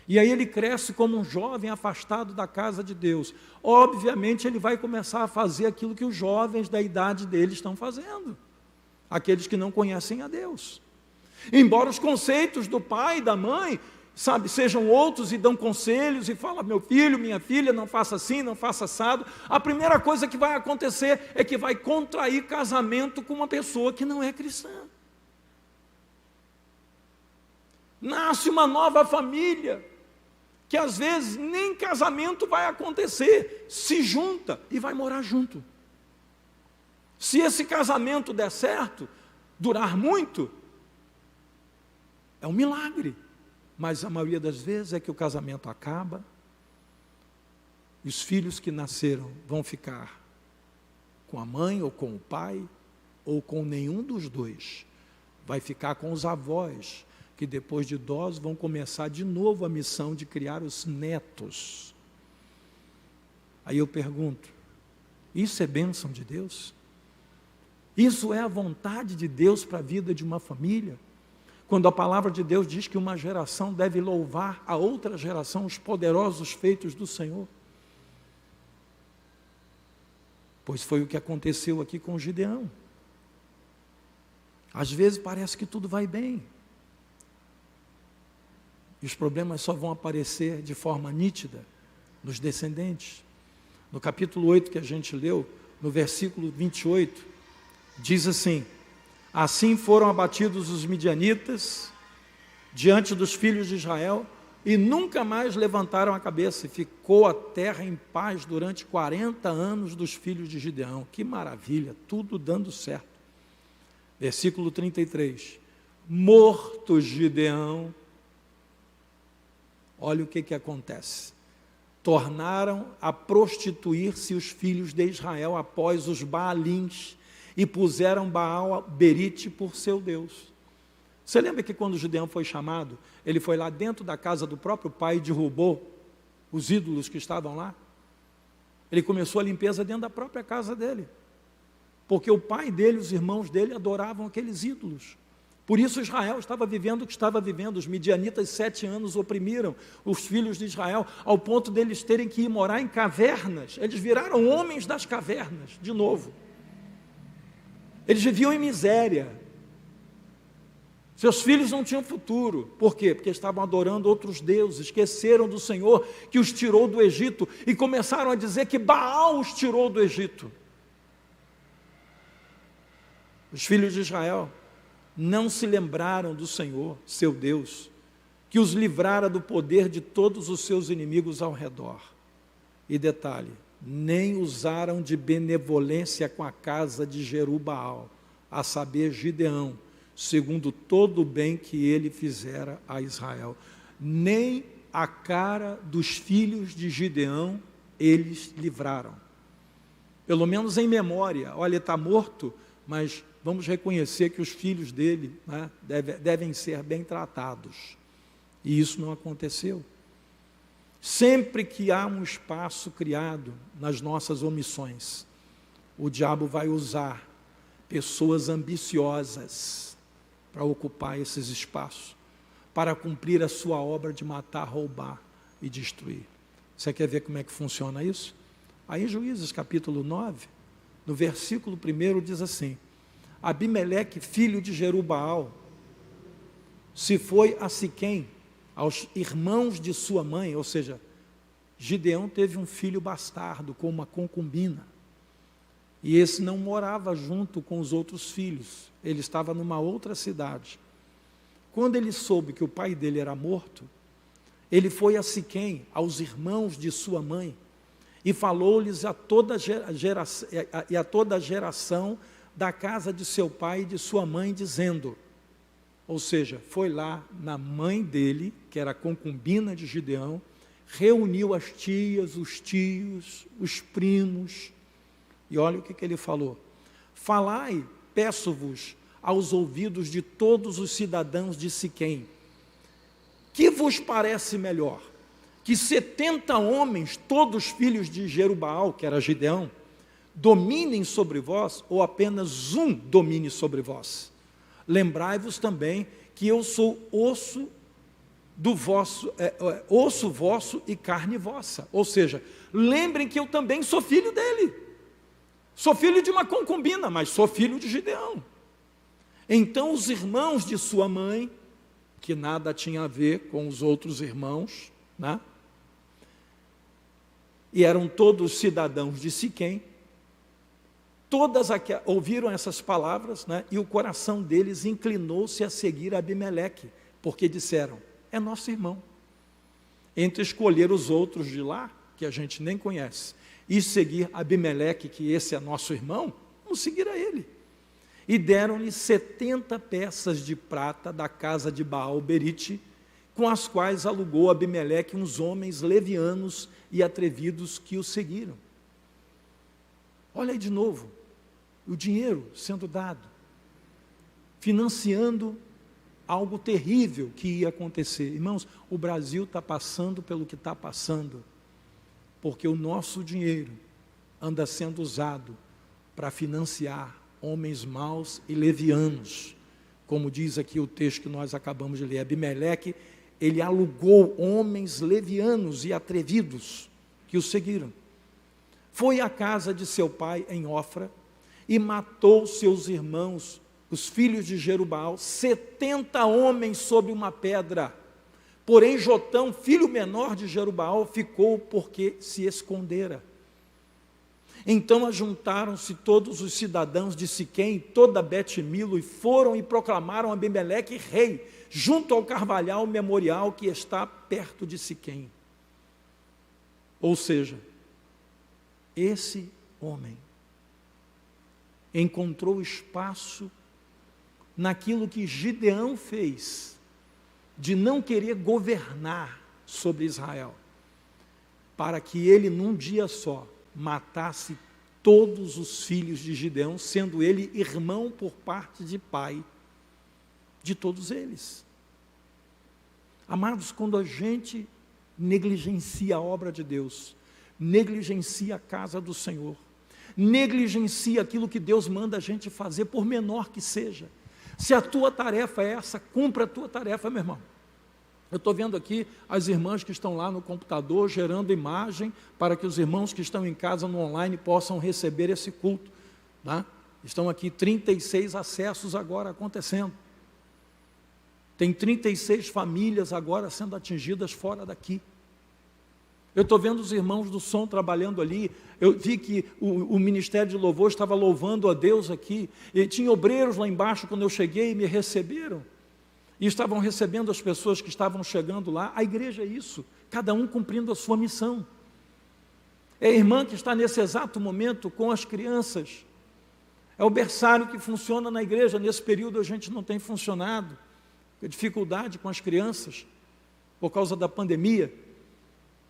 E aí ele cresce como um jovem afastado da casa de Deus. Obviamente ele vai começar a fazer aquilo que os jovens da idade dele estão fazendo, aqueles que não conhecem a Deus. Embora os conceitos do pai e da mãe, sabe, sejam outros e dão conselhos e falam, meu filho, minha filha, não faça assim, não faça assado, a primeira coisa que vai acontecer é que vai contrair casamento com uma pessoa que não é cristã. Nasce uma nova família, que às vezes nem casamento vai acontecer, se junta e vai morar junto. Se esse casamento der certo, durar muito, é um milagre. Mas a maioria das vezes é que o casamento acaba, e os filhos que nasceram vão ficar com a mãe ou com o pai, ou com nenhum dos dois. Vai ficar com os avós, que depois de idosos vão começar de novo a missão de criar os netos. Aí eu pergunto, isso é bênção de Deus? Isso é a vontade de Deus para a vida de uma família? Quando a palavra de Deus diz que uma geração deve louvar a outra geração os poderosos feitos do Senhor. Pois foi o que aconteceu aqui com Gideão. Às vezes parece que tudo vai bem. E os problemas só vão aparecer de forma nítida nos descendentes. No capítulo 8 que a gente leu, no versículo 28, diz assim, assim foram abatidos os midianitas diante dos filhos de Israel e nunca mais levantaram a cabeça e ficou a terra em paz durante 40 anos dos filhos de Gideão. Que maravilha, tudo dando certo. Versículo 33, morto Gideão, olha o que acontece. Tornaram a prostituir-se os filhos de Israel após os Baalins e puseram Baal Berite por seu Deus. Você lembra que quando Gideão foi chamado, ele foi lá dentro da casa do próprio pai e derrubou os ídolos que estavam lá? Ele começou a limpeza dentro da própria casa dele, porque o pai dele, os irmãos dele adoravam aqueles ídolos. Por isso Israel estava vivendo o que estava vivendo. Os midianitas 7 anos oprimiram os filhos de Israel, ao ponto deles terem que ir morar em cavernas. Eles viraram homens das cavernas, de novo. Eles viviam em miséria. Seus filhos não tinham futuro. Por quê? Porque estavam adorando outros deuses, esqueceram do Senhor que os tirou do Egito e começaram a dizer que Baal os tirou do Egito. Os filhos de Israel não se lembraram do Senhor, seu Deus, que os livrara do poder de todos os seus inimigos ao redor. E detalhe, nem usaram de benevolência com a casa de Jerubaal, a saber, Gideão, segundo todo o bem que ele fizera a Israel. Nem a cara dos filhos de Gideão eles livraram. Pelo menos em memória. Olha, ele está morto, mas vamos reconhecer que os filhos dele, né, devem ser bem tratados. E isso não aconteceu. Sempre que há um espaço criado nas nossas omissões, o diabo vai usar pessoas ambiciosas para ocupar esses espaços, para cumprir a sua obra de matar, roubar e destruir. Você quer ver como é que funciona isso? Aí em Juízes capítulo 9, no versículo 1 diz assim, Abimeleque, filho de Jerubaal, se foi a Siquém, aos irmãos de sua mãe, ou seja, Gideão teve um filho bastardo com uma concubina, e esse não morava junto com os outros filhos, ele estava numa outra cidade. Quando ele soube que o pai dele era morto, ele foi a Siquém, aos irmãos de sua mãe, e falou-lhes a toda a geração da casa de seu pai e de sua mãe, dizendo, ou seja, foi lá na mãe dele, que era a concubina de Gideão, reuniu as tias, os tios, os primos, e olha o que ele falou: falai, peço-vos, aos ouvidos de todos os cidadãos de Siquém, que vos parece melhor, que 70 homens, todos filhos de Jerubaal, que era Gideão, dominem sobre vós, ou apenas um domine sobre vós? Lembrai-vos também que eu sou osso vosso e carne vossa. Ou seja, lembrem que eu também sou filho dele. Sou filho de uma concubina, mas sou filho de Gideão. Então os irmãos de sua mãe, que nada tinha a ver com os outros irmãos, né? E eram todos cidadãos de Siquém, ouviram essas palavras, né? E o coração deles inclinou-se a seguir Abimeleque, porque disseram, é nosso irmão. Entre escolher os outros de lá, que a gente nem conhece, e seguir Abimeleque, que esse é nosso irmão, vamos seguir a ele. E deram-lhe 70 peças de prata da casa de Baal-Berite, com as quais alugou Abimeleque uns homens levianos e atrevidos que o seguiram. Olha aí de novo, o dinheiro sendo dado, financiando algo terrível que ia acontecer. Irmãos, o Brasil está passando pelo que está passando, porque o nosso dinheiro anda sendo usado para financiar homens maus e levianos, como diz aqui o texto que nós acabamos de ler. Abimeleque, ele alugou homens levianos e atrevidos que o seguiram. Foi à casa de seu pai em Ofra e matou seus irmãos, os filhos de Jerubaal, 70 homens sobre uma pedra. Porém Jotão, filho menor de Jerubaal, ficou porque se escondera. Então ajuntaram-se todos os cidadãos de Siquém, toda Bet-Milo, e foram e proclamaram Abimeleque rei, junto ao carvalhal memorial que está perto de Siquém. Ou seja, esse homem encontrou espaço naquilo que Gideão fez, de não querer governar sobre Israel, para que ele num dia só matasse todos os filhos de Gideão, sendo ele irmão por parte de pai de todos eles. Amados, quando a gente negligencia a obra de Deus, negligencia a casa do Senhor, negligencia aquilo que Deus manda a gente fazer, por menor que seja. Se a tua tarefa é essa, cumpra a tua tarefa, meu irmão. Eu estou vendo aqui as irmãs que estão lá no computador, gerando imagem, para que os irmãos que estão em casa no online possam receber esse culto, né? Estão aqui 36 acessos agora acontecendo. Tem 36 famílias agora sendo atingidas fora daqui. Eu estou vendo os irmãos do som trabalhando ali. Eu vi que o Ministério de Louvor estava louvando a Deus aqui. E tinha obreiros lá embaixo quando eu cheguei e me receberam. E estavam recebendo as pessoas que estavam chegando lá. A igreja é isso, cada um cumprindo a sua missão. É a irmã que está nesse exato momento com as crianças. É o berçário que funciona na igreja. Nesse período a gente não tem funcionado. Dificuldade com as crianças, por causa da pandemia.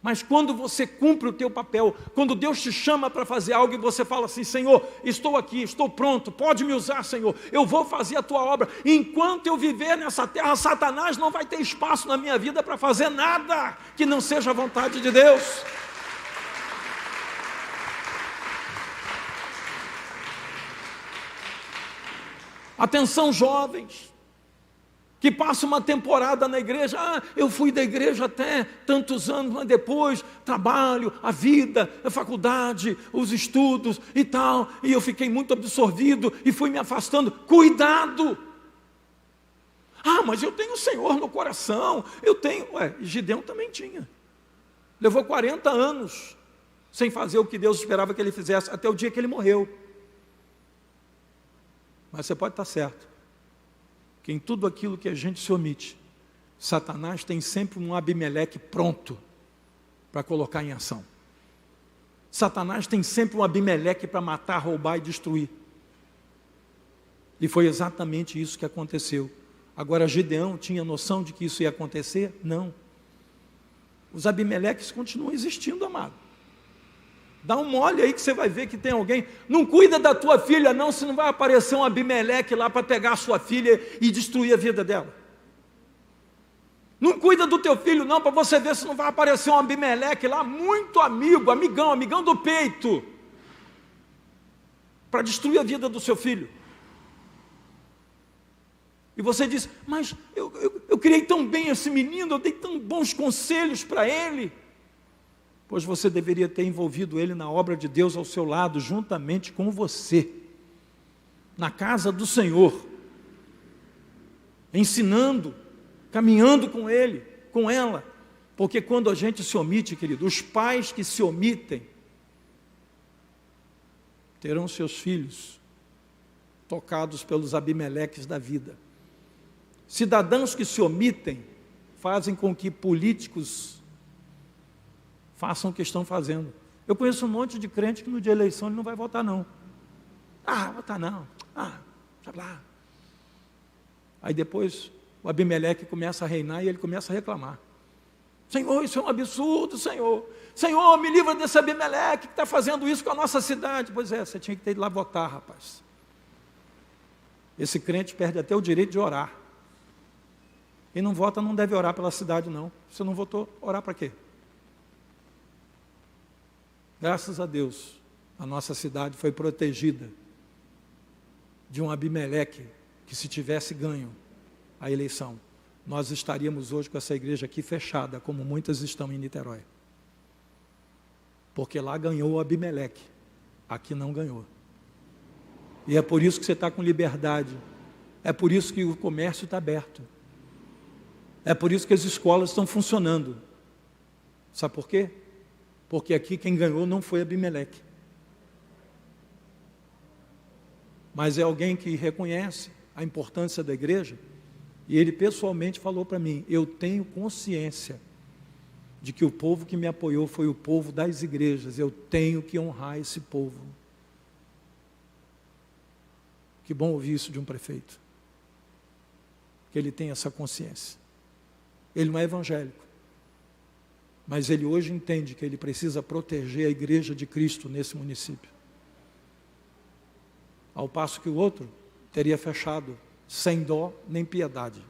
Mas quando você cumpre o teu papel, quando Deus te chama para fazer algo e você fala assim, Senhor, estou aqui, estou pronto, pode me usar, Senhor, eu vou fazer a tua obra. Enquanto eu viver nessa terra, Satanás não vai ter espaço na minha vida para fazer nada que não seja a vontade de Deus. Atenção, jovens que passa uma temporada na igreja, eu fui da igreja até tantos anos, mas depois, trabalho, a vida, a faculdade, os estudos e tal, e eu fiquei muito absorvido e fui me afastando. Cuidado! Mas eu tenho o Senhor no coração, eu tenho, Gideão também tinha. Levou 40 anos sem fazer o que Deus esperava que ele fizesse, até o dia que ele morreu. Mas você pode estar certo, que em tudo aquilo que a gente se omite, Satanás tem sempre um Abimeleque pronto para colocar em ação. Satanás tem sempre um Abimeleque para matar, roubar e destruir. E foi exatamente isso que aconteceu. Agora, Gideão tinha noção de que isso ia acontecer? Não. Os Abimeleques continuam existindo, amado. Dá um mole aí que você vai ver que tem alguém. Não cuida da tua filha não, se não vai aparecer um Abimeleque lá para pegar a sua filha e destruir a vida dela. Não cuida do teu filho não, para você ver se não vai aparecer um Abimeleque lá, muito amigo, amigão do peito, para destruir a vida do seu filho. E você diz, mas eu criei tão bem esse menino, eu dei tão bons conselhos para ele. Pois você deveria ter envolvido ele na obra de Deus ao seu lado, juntamente com você, na casa do Senhor, ensinando, caminhando com ele, com ela, porque quando a gente se omite, querido, os pais que se omitem, terão seus filhos tocados pelos Abimeleques da vida. Cidadãos que se omitem, fazem com que políticos façam o que estão fazendo. Eu conheço um monte de crente que no dia da eleição ele não vai votar não. Votar não. Sabe lá. Aí depois o Abimeleque começa a reinar e ele começa a reclamar. Senhor, isso é um absurdo, Senhor. Senhor, me livra desse Abimeleque que está fazendo isso com a nossa cidade. Pois é, você tinha que ter ido lá votar, rapaz. Esse crente perde até o direito de orar. Quem não vota não deve orar pela cidade, não. Se não votou, orar para quê? Graças a Deus, a nossa cidade foi protegida de um Abimeleque que, se tivesse ganho a eleição, nós estaríamos hoje com essa igreja aqui fechada, como muitas estão em Niterói. Porque lá ganhou o Abimeleque, aqui não ganhou. E é por isso que você está com liberdade, é por isso que o comércio está aberto, é por isso que as escolas estão funcionando. Sabe por quê? Porque aqui quem ganhou não foi Abimeleque, mas é alguém que reconhece a importância da igreja, e ele pessoalmente falou para mim, eu tenho consciência de que o povo que me apoiou foi o povo das igrejas, eu tenho que honrar esse povo. Que bom ouvir isso de um prefeito, que ele tem essa consciência. Ele não é evangélico, mas ele hoje entende que ele precisa proteger a igreja de Cristo nesse município. Ao passo que o outro teria fechado, sem dó nem piedade.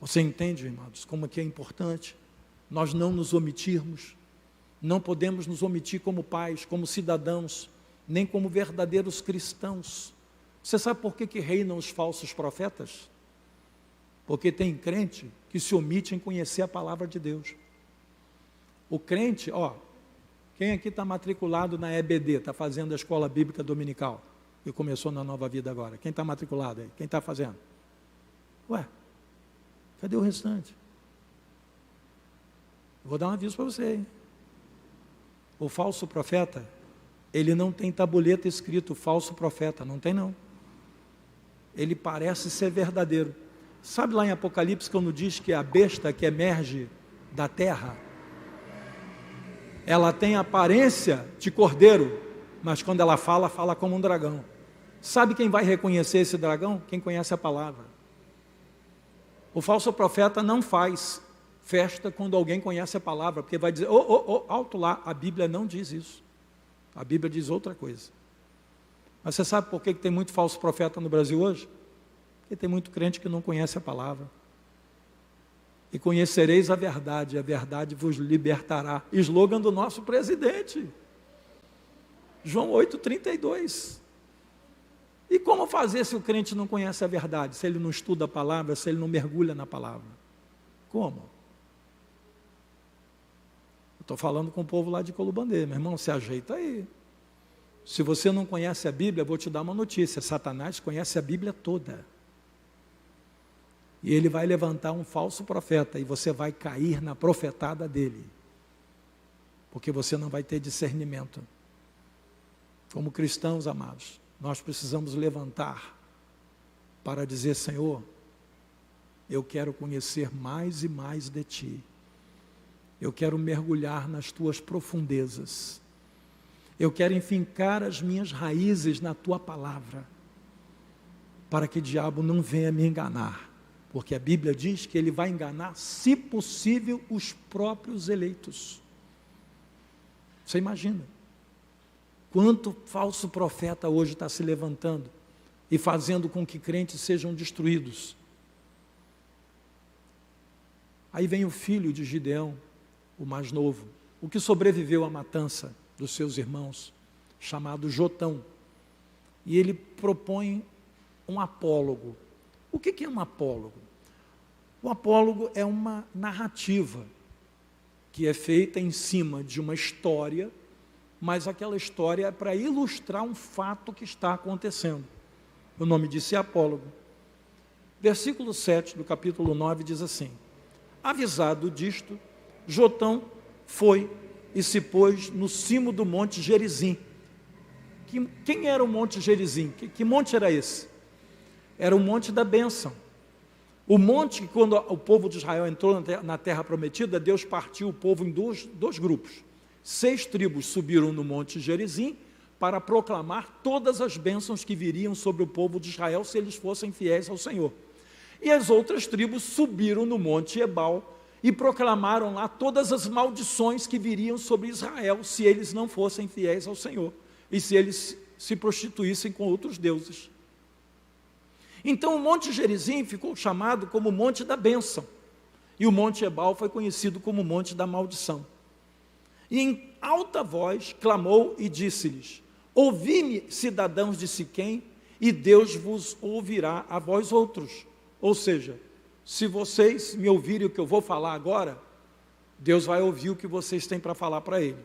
Você entende, irmãos, como que é importante nós não nos omitirmos? Não podemos nos omitir como pais, como cidadãos, nem como verdadeiros cristãos. Você sabe por que reinam os falsos profetas? Porque tem crente que se omite em conhecer a palavra de Deus. O crente, quem aqui está matriculado na EBD, está fazendo a escola bíblica dominical, que começou na Nova Vida agora? Quem está matriculado aí? Quem está fazendo? Cadê o restante? Vou dar um aviso para você, hein? O falso profeta, ele não tem tabuleta escrito falso profeta, não tem não. Ele parece ser verdadeiro. Sabe lá em Apocalipse quando diz que a besta que emerge da terra, ela tem aparência de cordeiro, mas quando ela fala, fala como um dragão. Sabe quem vai reconhecer esse dragão? Quem conhece a palavra. O falso profeta não faz festa quando alguém conhece a palavra, porque vai dizer, alto lá, a Bíblia não diz isso. A Bíblia diz outra coisa. Mas você sabe por que tem muito falso profeta no Brasil hoje? Porque tem muito crente que não conhece a palavra. E conhecereis a verdade vos libertará. Slogan do nosso presidente. João 8,32. E como fazer se o crente não conhece a verdade? Se ele não estuda a palavra, se ele não mergulha na palavra? Como? Eu estou falando com o povo lá de Colubandê. Meu irmão, se ajeita aí. Se você não conhece a Bíblia, eu vou te dar uma notícia. Satanás conhece a Bíblia toda. E ele vai levantar um falso profeta e você vai cair na profetada dele. Porque você não vai ter discernimento. Como cristãos amados, nós precisamos levantar para dizer, Senhor, eu quero conhecer mais e mais de Ti. eu quero mergulhar nas tuas profundezas, eu quero enfincar as minhas raízes na tua palavra, para que o diabo não venha me enganar, porque a Bíblia diz que ele vai enganar, se possível, os próprios eleitos. Você imagina quanto falso profeta hoje está se levantando e fazendo com que crentes sejam destruídos. Aí vem o filho de Gideão, o mais novo, o que sobreviveu à matança dos seus irmãos, chamado Jotão, e ele propõe um apólogo. O que é um apólogo? O apólogo é uma narrativa que é feita em cima de uma história, mas aquela história é para ilustrar um fato que está acontecendo. O nome disso é apólogo. Versículo 7 do capítulo 9 diz assim: avisado disto, Jotão foi e se pôs no cimo do monte Gerizim. Quem era o monte Gerizim? Que monte era esse? Era o monte da bênção. O monte que, quando o povo de Israel entrou na terra prometida, Deus partiu o povo em dois grupos. 6 tribos subiram no monte Gerizim para proclamar todas as bênçãos que viriam sobre o povo de Israel se eles fossem fiéis ao Senhor. E as outras tribos subiram no monte Ebal e proclamaram lá todas as maldições que viriam sobre Israel se eles não fossem fiéis ao Senhor e se eles se prostituíssem com outros deuses. Então o monte Gerizim ficou chamado como monte da bênção, e o monte Ebal foi conhecido como monte da maldição. E em alta voz clamou e disse-lhes: ouvi-me, cidadãos de Siquém, e Deus vos ouvirá a vós outros. Ou seja, se vocês me ouvirem o que eu vou falar agora, Deus vai ouvir o que vocês têm para falar para Ele.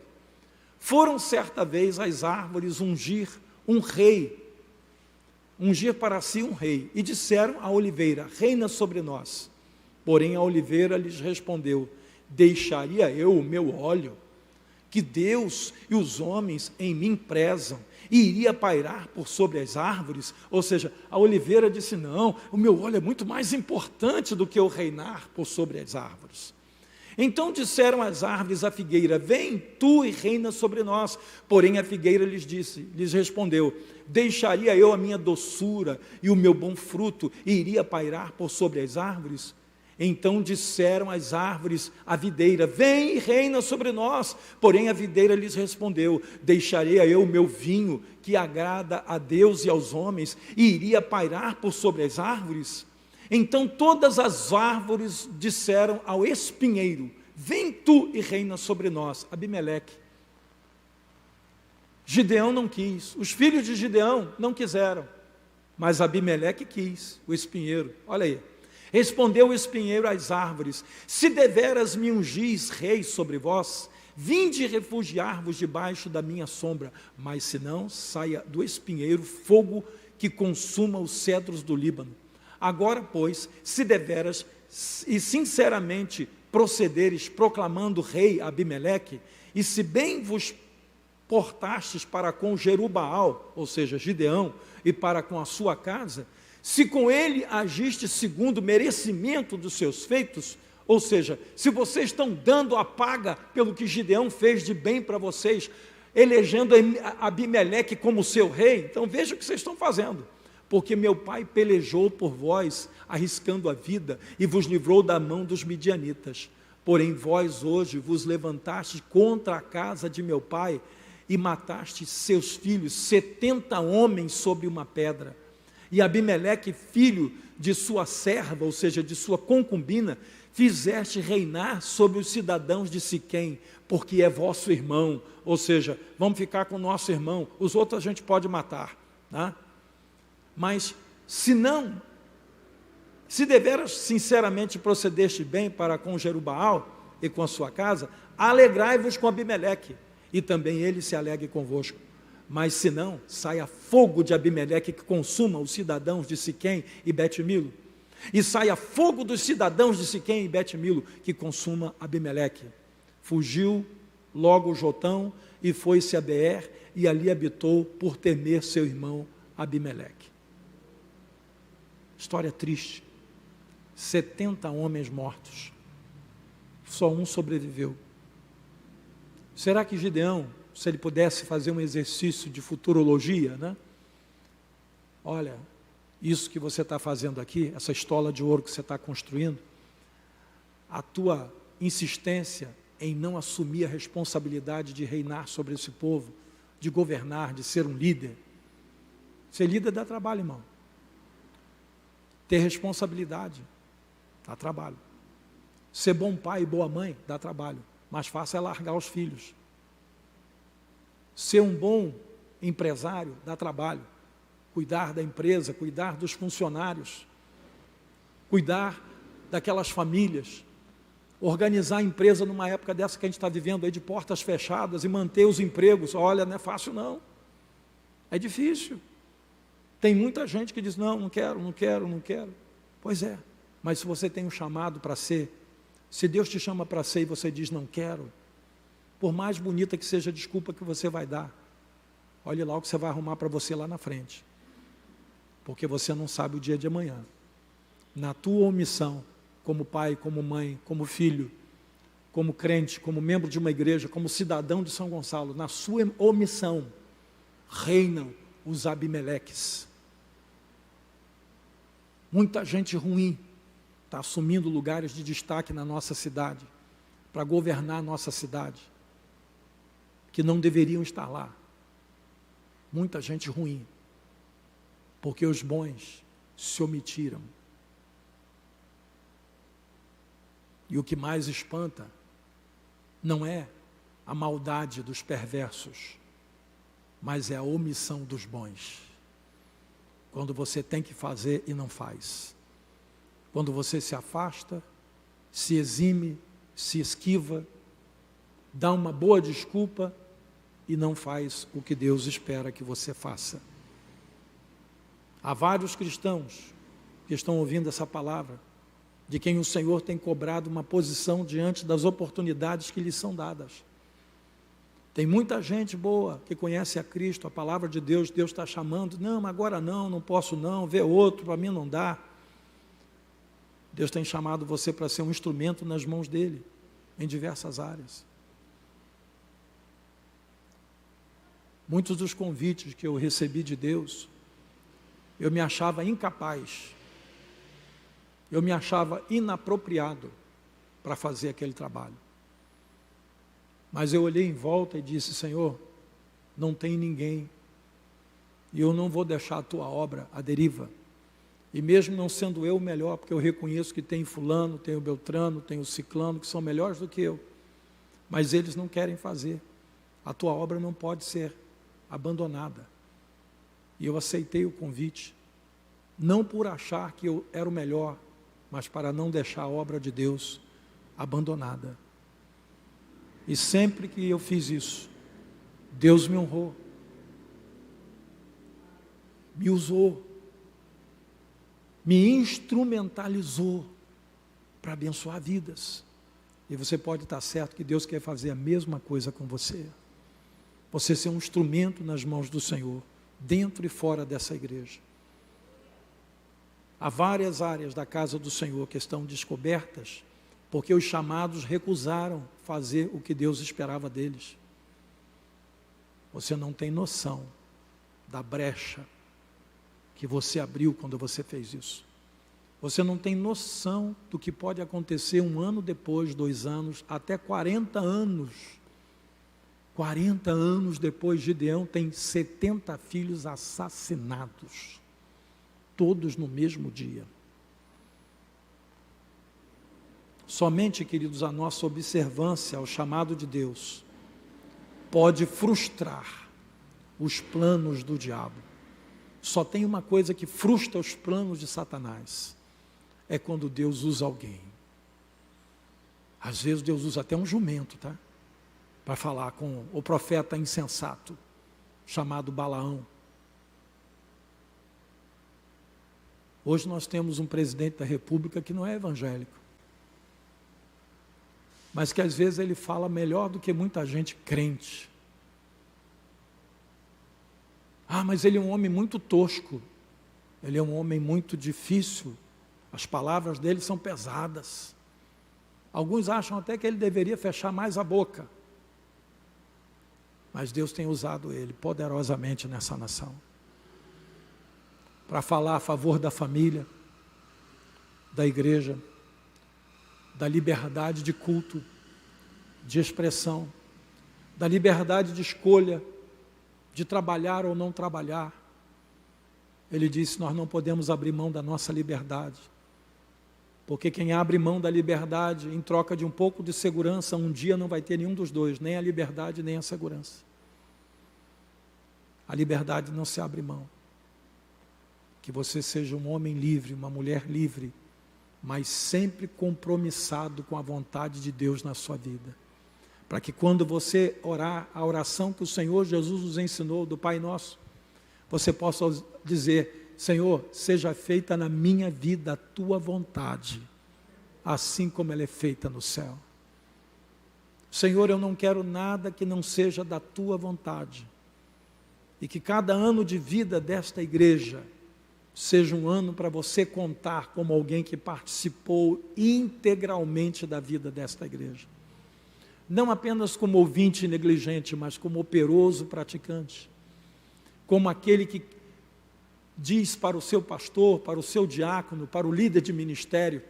Foram certa vez as árvores ungir um rei, ungir para si um rei, e disseram à oliveira: reina sobre nós. Porém a oliveira lhes respondeu: deixaria eu o meu óleo, que Deus e os homens em mim prezam, e iria pairar por sobre as árvores? Ou seja, a oliveira disse: não, o meu óleo é muito mais importante do que eu reinar por sobre as árvores. Então disseram as árvores à figueira: vem tu e reina sobre nós. Porém a figueira lhes respondeu: deixaria eu a minha doçura e o meu bom fruto, e iria pairar por sobre as árvores? Então disseram as árvores à videira: vem e reina sobre nós. Porém a videira lhes respondeu: deixarei eu o meu vinho, que agrada a Deus e aos homens, e iria pairar por sobre as árvores? Então todas as árvores disseram ao espinheiro: vem tu e reina sobre nós. Abimeleque. Gideão não quis, os filhos de Gideão não quiseram, mas Abimeleque quis, o espinheiro. Olha aí. Respondeu o espinheiro às árvores: se deveras me ungis rei sobre vós, vinde refugiar-vos debaixo da minha sombra, mas se não, saia do espinheiro fogo que consuma os cedros do Líbano. Agora, pois, se deveras e sinceramente procederes proclamando rei Abimeleque, e se bem vos portastes para com Jerubaal, ou seja, Gideão, e para com a sua casa, se com ele agiste segundo o merecimento dos seus feitos, ou seja, se vocês estão dando a paga pelo que Gideão fez de bem para vocês, elegendo Abimeleque como seu rei, então veja o que vocês estão fazendo. Porque meu pai pelejou por vós, arriscando a vida, e vos livrou da mão dos midianitas. Porém vós hoje vos levantastes contra a casa de meu pai, e matastes seus filhos, 70 homens sobre uma pedra. E Abimeleque, filho de sua serva, ou seja, de sua concubina, fizeste reinar sobre os cidadãos de Siquém, porque é vosso irmão. Ou seja, vamos ficar com o nosso irmão, os outros a gente pode matar, tá? Mas se não, se deveras sinceramente procedeste bem para com Jerubaal e com a sua casa, alegrai-vos com Abimeleque, e também ele se alegre convosco. Mas se não, saia fogo de Abimeleque que consuma os cidadãos de Siquém e Bet-Milo, e saia fogo dos cidadãos de Siquém e Bet-Milo que consuma Abimeleque. Fugiu logo Jotão e foi-se a Beer, e ali habitou por temer seu irmão Abimeleque. História triste. 70 homens mortos, só um sobreviveu. Será que Gideão, se ele pudesse fazer um exercício de futurologia, né? Olha, isso que você está fazendo aqui, essa estola de ouro que você está construindo, a tua insistência em não assumir a responsabilidade de reinar sobre esse povo, de governar, de ser um líder. Ser líder dá trabalho, irmão. Ter responsabilidade dá trabalho. Ser bom pai e boa mãe dá trabalho. Mais fácil é largar os filhos. Ser um bom empresário dá trabalho. Cuidar da empresa, cuidar dos funcionários, cuidar daquelas famílias, organizar a empresa numa época dessa que a gente está vivendo aí, de portas fechadas, e manter os empregos. Olha, não é fácil não, é difícil. Tem muita gente que diz, não quero. Pois é, mas se você tem um chamado para ser, se Deus te chama para ser e você diz não quero, por mais bonita que seja a desculpa que você vai dar, olhe lá o que você vai arrumar para você lá na frente, porque você não sabe o dia de amanhã. Na tua omissão, como pai, como mãe, como filho, como crente, como membro de uma igreja, como cidadão de São Gonçalo, na sua omissão, reinam os Abimeleques. Muita gente ruim está assumindo lugares de destaque na nossa cidade, para governar a nossa cidade, que não deveriam estar lá. Muita gente ruim, porque os bons se omitiram. E o que mais espanta não é a maldade dos perversos, mas é a omissão dos bons. Quando você tem que fazer e não faz. Quando você se afasta, se exime, se esquiva, dá uma boa desculpa e não faz o que Deus espera que você faça. Há vários cristãos que estão ouvindo essa palavra, de quem o Senhor tem cobrado uma posição diante das oportunidades que lhes são dadas. Tem muita gente boa que conhece a Cristo, a palavra de Deus, Deus está chamando, não, agora não posso não, ver outro, para mim não dá. Deus tem chamado você para ser um instrumento nas mãos dEle, em diversas áreas. Muitos dos convites que eu recebi de Deus, eu me achava incapaz, eu me achava inapropriado para fazer aquele trabalho. Mas eu olhei em volta e disse, Senhor, não tem ninguém, e eu não vou deixar a tua obra à deriva. E mesmo não sendo eu o melhor, porque eu reconheço que tem fulano, tem o Beltrano, tem o Ciclano, que são melhores do que eu, mas eles não querem fazer. A tua obra não pode ser abandonada. E eu aceitei o convite, não por achar que eu era o melhor, mas para não deixar a obra de Deus abandonada. E sempre que eu fiz isso, Deus me honrou, me usou, me instrumentalizou para abençoar vidas. E você pode estar certo que Deus quer fazer a mesma coisa com você. Você ser um instrumento nas mãos do Senhor, dentro e fora dessa igreja. Há várias áreas da casa do Senhor que estão descobertas, porque os chamados recusaram fazer o que Deus esperava deles. Você não tem noção da brecha que você abriu quando você fez isso. Você não tem noção do que pode acontecer 1 ano depois, 2 anos, até 40 anos. 40 anos depois, Gideão tem 70 filhos assassinados, todos no mesmo dia. Somente, queridos, a nossa observância ao chamado de Deus pode frustrar os planos do diabo. Só tem uma coisa que frustra os planos de Satanás, é quando Deus usa alguém. Às vezes Deus usa até um jumento, tá? Para falar com o profeta insensato, chamado Balaão. Hoje nós temos um presidente da República que não é evangélico, mas que às vezes ele fala melhor do que muita gente crente. Ah, mas ele é um homem muito tosco, ele é um homem muito difícil, as palavras dele são pesadas. Alguns acham até que ele deveria fechar mais a boca. mas Deus tem usado ele poderosamente nessa nação, para falar a favor da família, da igreja, da liberdade de culto, de expressão, da liberdade de escolha, de trabalhar ou não trabalhar. Ele disse, nós não podemos abrir mão da nossa liberdade, porque quem abre mão da liberdade em troca de um pouco de segurança, um dia não vai ter nenhum dos dois, nem a liberdade nem a segurança. A liberdade não se abre mão. Que você seja um homem livre, uma mulher livre, mas sempre compromissado com a vontade de Deus na sua vida. Para que quando você orar a oração que o Senhor Jesus nos ensinou, do Pai Nosso, você possa dizer, Senhor, seja feita na minha vida a tua vontade, assim como ela é feita no céu. Senhor, eu não quero nada que não seja da tua vontade. E que cada ano de vida desta igreja seja um ano para você contar como alguém que participou integralmente da vida desta igreja. Não apenas como ouvinte negligente, mas como operoso praticante. Como aquele que diz para o seu pastor, para o seu diácono, para o líder de ministério,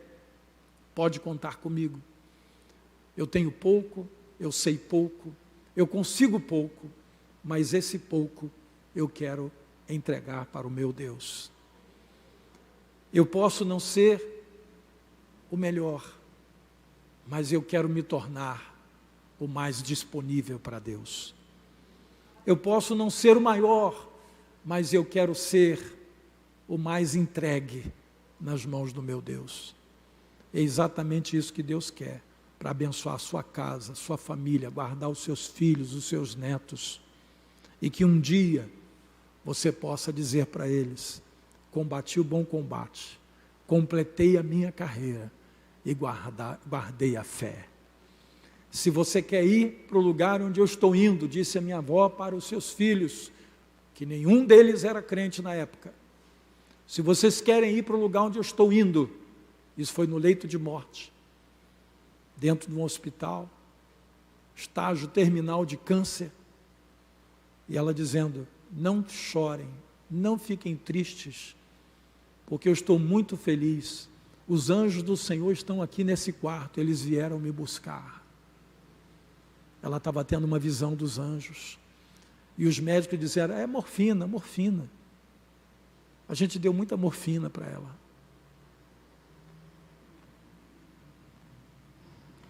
pode contar comigo. Eu tenho pouco, eu sei pouco, eu consigo pouco, mas esse pouco eu quero entregar para o meu Deus. Eu posso não ser o melhor, mas eu quero me tornar o mais disponível para Deus. Eu posso não ser o maior, mas eu quero ser o mais entregue nas mãos do meu Deus. É exatamente isso que Deus quer, para abençoar a sua casa, a sua família, guardar os seus filhos, os seus netos, e que um dia você possa dizer para eles, combati o bom combate, completei a minha carreira e guardei a fé. Se você quer ir para o lugar onde eu estou indo, disse a minha avó para os seus filhos, que nenhum deles era crente na época. Se vocês querem ir para o lugar onde eu estou indo, isso foi no leito de morte, dentro de um hospital, estágio terminal de câncer, e ela dizendo, não chorem, não fiquem tristes, porque eu estou muito feliz, os anjos do Senhor estão aqui nesse quarto, eles vieram me buscar. Ela estava tendo uma visão dos anjos, e os médicos disseram, é morfina, morfina. A gente deu muita morfina para ela.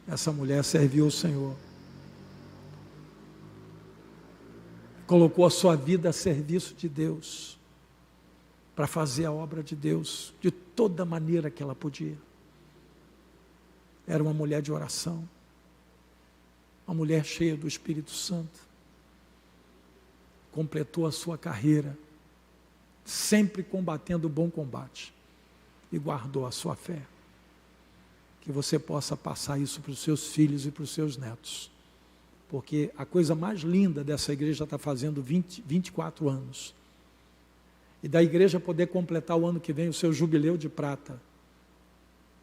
Essa mulher serviu o Senhor, colocou a sua vida a serviço de Deus, para fazer a obra de Deus, de toda maneira que ela podia. Era uma mulher de oração, uma mulher cheia do Espírito Santo, completou a sua carreira, sempre combatendo o bom combate, e guardou a sua fé. Que você possa passar isso para os seus filhos e para os seus netos, porque a coisa mais linda dessa igreja está fazendo 24 anos, e da igreja poder completar o ano que vem o seu jubileu de prata.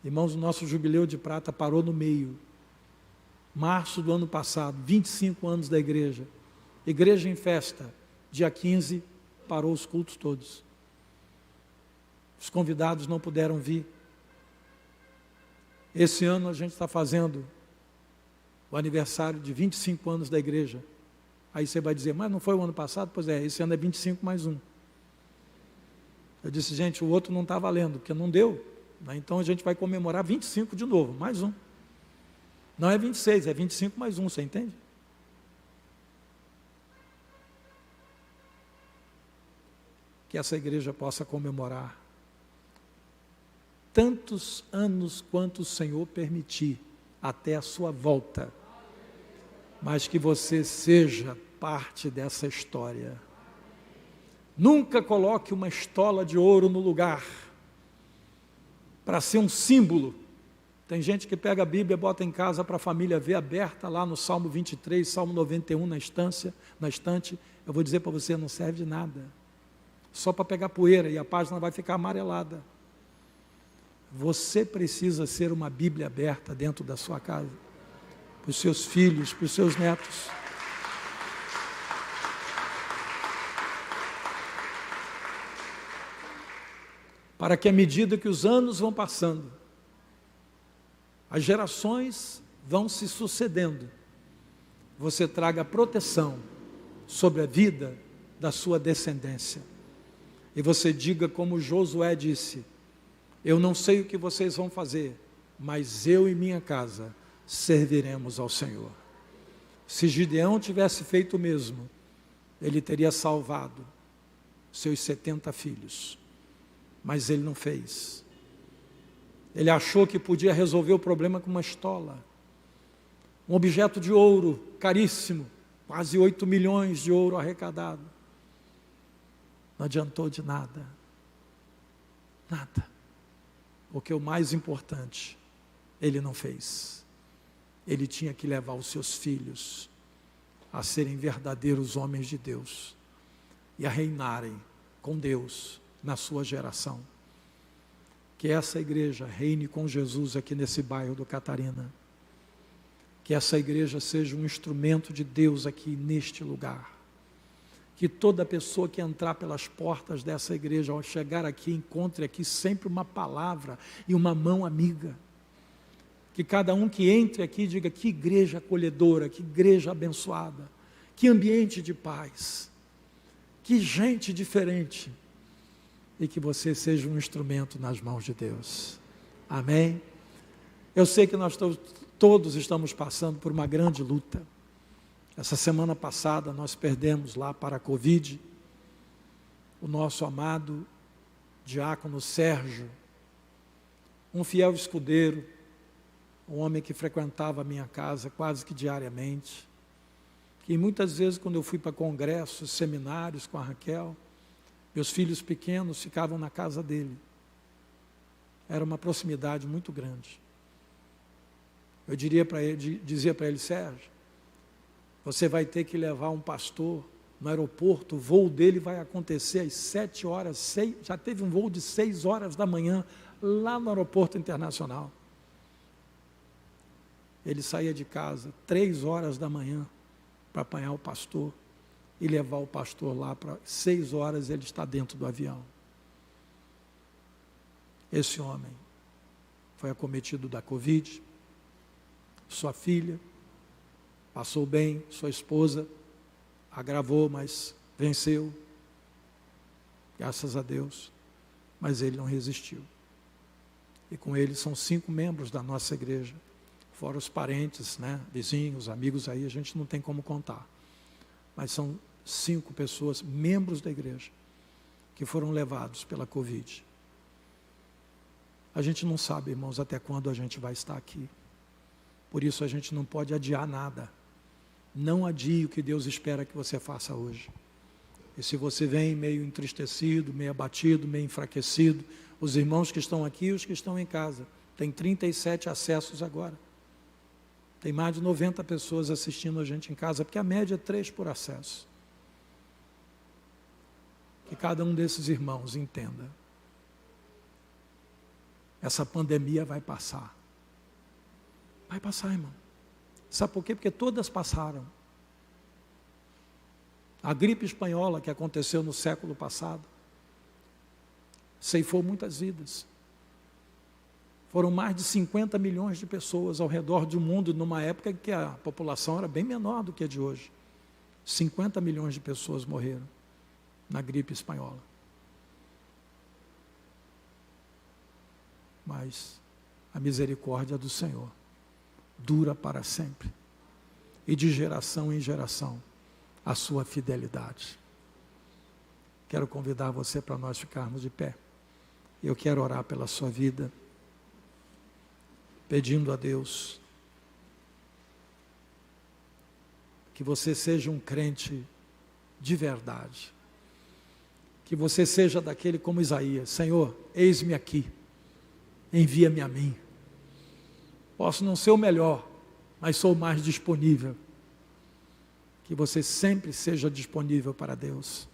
Irmãos, o nosso jubileu de prata parou no meio, março do ano passado, 25 anos da igreja, igreja em festa, dia 15, parou os cultos todos, os convidados não puderam vir. Esse ano a gente está fazendo o aniversário de 25 anos da igreja, aí você vai dizer, mas não foi o ano passado? Pois é, esse ano é 25 mais um. Eu disse, gente, o outro não está valendo, porque não deu, né? Então a gente vai comemorar 25 de novo, mais um. Não é 26, é 25 mais um, você entende? Que essa igreja possa comemorar tantos anos quanto o Senhor permitir, até a sua volta, mas que você seja parte dessa história. Nunca coloque uma estola de ouro no lugar, para ser um símbolo. Tem gente que pega a Bíblia e bota em casa para a família ver, aberta lá no Salmo 23, Salmo 91 na estante. Eu vou dizer para você, não serve de nada, só para pegar poeira, e a página vai ficar amarelada. Você precisa ser uma Bíblia aberta dentro da sua casa, para os seus filhos, para os seus netos. para que à medida que os anos vão passando, as gerações vão se sucedendo, você traga proteção sobre a vida da sua descendência. E você diga como Josué disse: eu não sei o que vocês vão fazer, mas eu e minha casa serviremos ao Senhor. Se Gideão tivesse feito o mesmo, ele teria salvado seus 70 filhos. Mas ele não fez. Ele achou que podia resolver o problema com uma estola. Um objeto de ouro caríssimo, quase 8 milhões de ouro arrecadado. Não adiantou de nada. Nada. Porque o mais importante, ele não fez. Ele tinha que levar os seus filhos a serem verdadeiros homens de Deus e a reinarem com Deus na sua geração. Que essa igreja reine com Jesus aqui nesse bairro do Catarina. Que essa igreja seja um instrumento de Deus aqui neste lugar. Que toda pessoa que entrar pelas portas dessa igreja, ao chegar aqui, encontre aqui sempre uma palavra e uma mão amiga. Que cada um que entre aqui diga: que igreja acolhedora, que igreja abençoada, que ambiente de paz, que gente diferente. E que você seja um instrumento nas mãos de Deus. Amém? Eu sei que nós todos estamos passando por uma grande luta. Essa semana passada nós perdemos lá para a Covid o nosso amado diácono Sérgio, um fiel escudeiro, um homem que frequentava a minha casa quase que diariamente, que muitas vezes quando eu fui para congressos, seminários com a Raquel, meus filhos pequenos ficavam na casa dele. Era uma proximidade muito grande. Eu dizia para ele: Sérgio, você vai ter que levar um pastor no aeroporto, o voo dele vai acontecer às 7 horas, já teve um voo de 6 horas da manhã, lá no aeroporto internacional. Ele saía de casa 3 horas da manhã para apanhar o pastor e levar o pastor lá para 6 horas ele está dentro do avião. Esse homem foi acometido da Covid, sua filha passou bem, sua esposa agravou, mas venceu, graças a Deus, mas ele não resistiu. E com ele são 5 membros da nossa igreja, fora os parentes, vizinhos, amigos aí, a gente não tem como contar, mas são 5 pessoas, membros da igreja, que foram levados pela Covid. A gente não sabe, irmãos, até quando a gente vai estar aqui. Por isso a gente não pode adiar nada. Não adie o que Deus espera que você faça hoje. E se você vem meio entristecido, meio abatido, meio enfraquecido, os irmãos que estão aqui e os que estão em casa, tem 37 acessos agora. Tem mais de 90 pessoas assistindo a gente em casa, porque a média é 3 por acesso. Que cada um desses irmãos entenda. Essa pandemia vai passar. Vai passar, irmão. Sabe por quê? Porque todas passaram. A gripe espanhola que aconteceu no século passado ceifou muitas vidas. Foram mais de 50 milhões de pessoas ao redor do mundo, numa época em que a população era bem menor do que a de hoje. 50 milhões de pessoas morreram na gripe espanhola. Mas a misericórdia do Senhor dura para sempre, e de geração em geração a sua fidelidade. Quero convidar você para nós ficarmos de pé. Eu quero orar pela sua vida, pedindo a Deus que você seja um crente de verdade, que você seja daquele como Isaías: Senhor, eis-me aqui, envia-me a mim. Posso não ser o melhor, mas sou o mais disponível. Que você sempre seja disponível para Deus.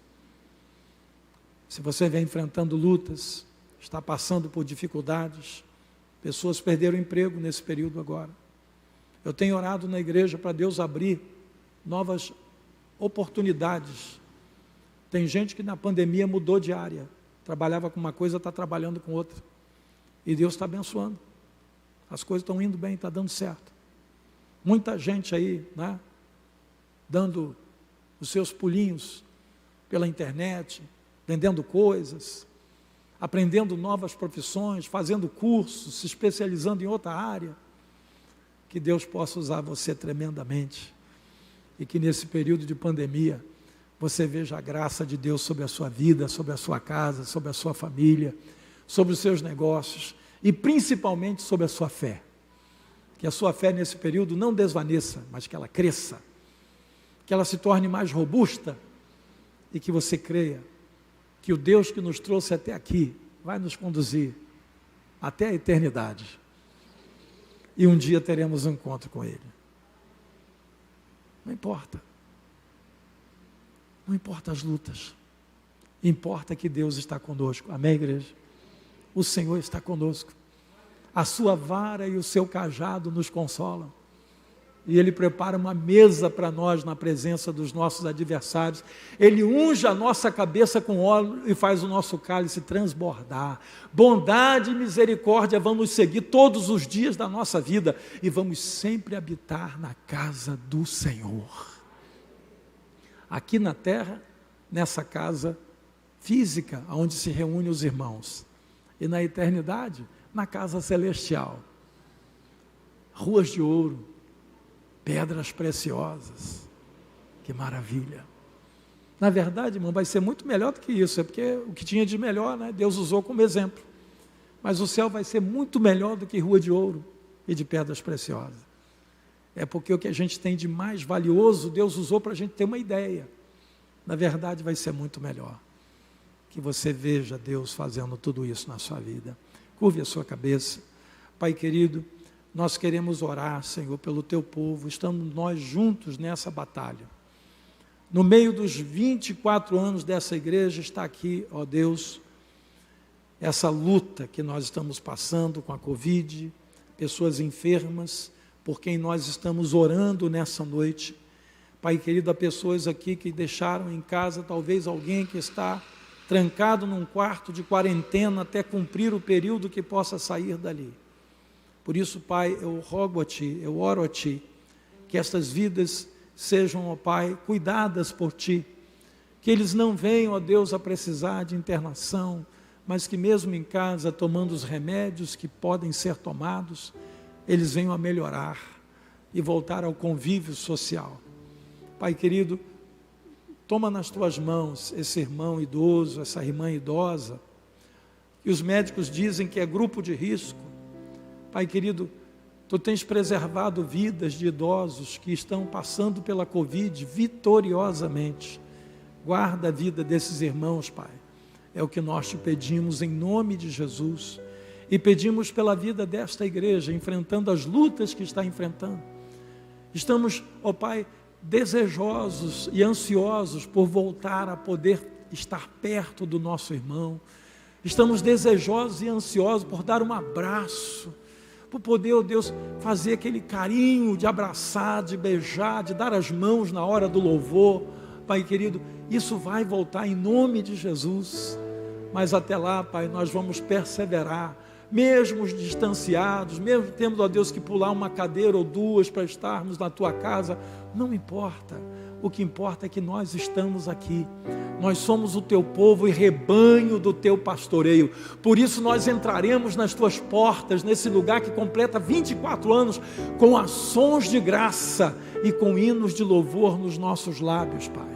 Se você vem enfrentando lutas, está passando por dificuldades, pessoas perderam emprego nesse período agora. Eu tenho orado na igreja para Deus abrir novas oportunidades. Tem gente que na pandemia mudou de área, Trabalhava com uma coisa, está trabalhando com outra. E Deus está abençoando. As coisas estão indo bem, está dando certo. Muita gente aí, né, dando os seus pulinhos pela internet, vendendo coisas, aprendendo novas profissões, fazendo cursos, se especializando em outra área. Que Deus possa usar você tremendamente. E que nesse período de pandemia, você veja a graça de Deus sobre a sua vida, sobre a sua casa, sobre a sua família, sobre os seus negócios e principalmente sobre a sua fé. Que a sua fé nesse período não desvaneça, mas que ela cresça, que ela se torne mais robusta e que você creia que o Deus que nos trouxe até aqui vai nos conduzir até a eternidade. E um dia teremos um encontro com Ele. Não importa. Não importa as lutas, importa que Deus está conosco. Amém, igreja? O Senhor está conosco. A sua vara e o seu cajado nos consolam. E Ele prepara uma mesa para nós na presença dos nossos adversários. Ele unge a nossa cabeça com óleo e faz o nosso cálice transbordar. Bondade e misericórdia vão nos seguir todos os dias da nossa vida e vamos sempre habitar na casa do Senhor. Aqui na terra, nessa casa física, onde se reúnem os irmãos, e na eternidade, na casa celestial, ruas de ouro, pedras preciosas, que maravilha. Na verdade, irmão, vai ser muito melhor do que isso, é porque o que tinha de melhor, né, Deus usou como exemplo, mas o céu vai ser muito melhor do que rua de ouro e de pedras preciosas. É porque o que a gente tem de mais valioso, Deus usou para a gente ter uma ideia. Na verdade, vai ser muito melhor. Que você veja Deus fazendo tudo isso na sua vida. Curve a sua cabeça. Pai querido, nós queremos orar, Senhor, pelo Teu povo. Estamos nós juntos nessa batalha. No meio dos 24 anos dessa igreja, está aqui, ó Deus, essa luta que nós estamos passando com a Covid, pessoas enfermas, por quem nós estamos orando nessa noite. Pai querido, há pessoas aqui que deixaram em casa, talvez alguém que está trancado num quarto de quarentena até cumprir o período que possa sair dali. Por isso, Pai, eu rogo a Ti, eu oro a Ti, que estas vidas sejam, ó Pai, cuidadas por Ti, que eles não venham, ó Deus, a precisar de internação, mas que mesmo em casa, tomando os remédios que podem ser tomados, eles venham a melhorar e voltar ao convívio social. Pai querido, toma nas Tuas mãos esse irmão idoso, essa irmã idosa, que os médicos dizem que é grupo de risco. Pai querido, Tu tens preservado vidas de idosos que estão passando pela Covid vitoriosamente. Guarda a vida desses irmãos, Pai. É o que nós Te pedimos em nome de Jesus. E pedimos pela vida desta igreja, enfrentando as lutas que está enfrentando. Estamos, ó Pai, desejosos e ansiosos por voltar a poder estar perto do nosso irmão. Estamos desejosos e ansiosos por dar um abraço, por poder, ó Deus, fazer aquele carinho de abraçar, de beijar, de dar as mãos na hora do louvor. Pai querido, isso vai voltar em nome de Jesus. Mas até lá, Pai, nós vamos perseverar, mesmo distanciados, mesmo temos, ó Deus, que pular uma cadeira ou duas para estarmos na Tua casa, não importa. O que importa é que nós estamos aqui. Nós somos o Teu povo e rebanho do Teu pastoreio. Por isso nós entraremos nas Tuas portas, nesse lugar que completa 24 anos, com ações de graça e com hinos de louvor nos nossos lábios, Pai.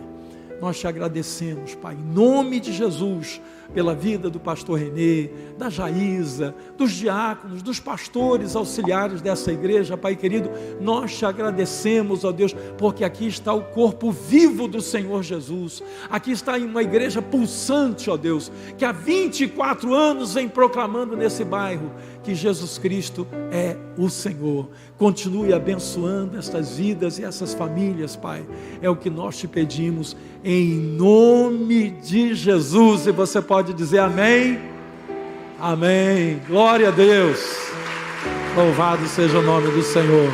Nós Te agradecemos, Pai, em nome de Jesus, pela vida do pastor Renê, da Jaísa, dos diáconos, dos pastores auxiliares dessa igreja, Pai querido, nós Te agradecemos, ó Deus, porque aqui está o corpo vivo do Senhor Jesus, aqui está uma igreja pulsante, ó Deus, que há 24 anos vem proclamando nesse bairro, que Jesus Cristo é o Senhor. Continue abençoando estas vidas e essas famílias, Pai, é o que nós Te pedimos, em nome de Jesus, e você pode dizer amém? Amém, glória a Deus, louvado seja o nome do Senhor.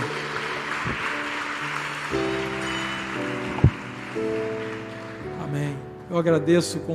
Amém, eu agradeço com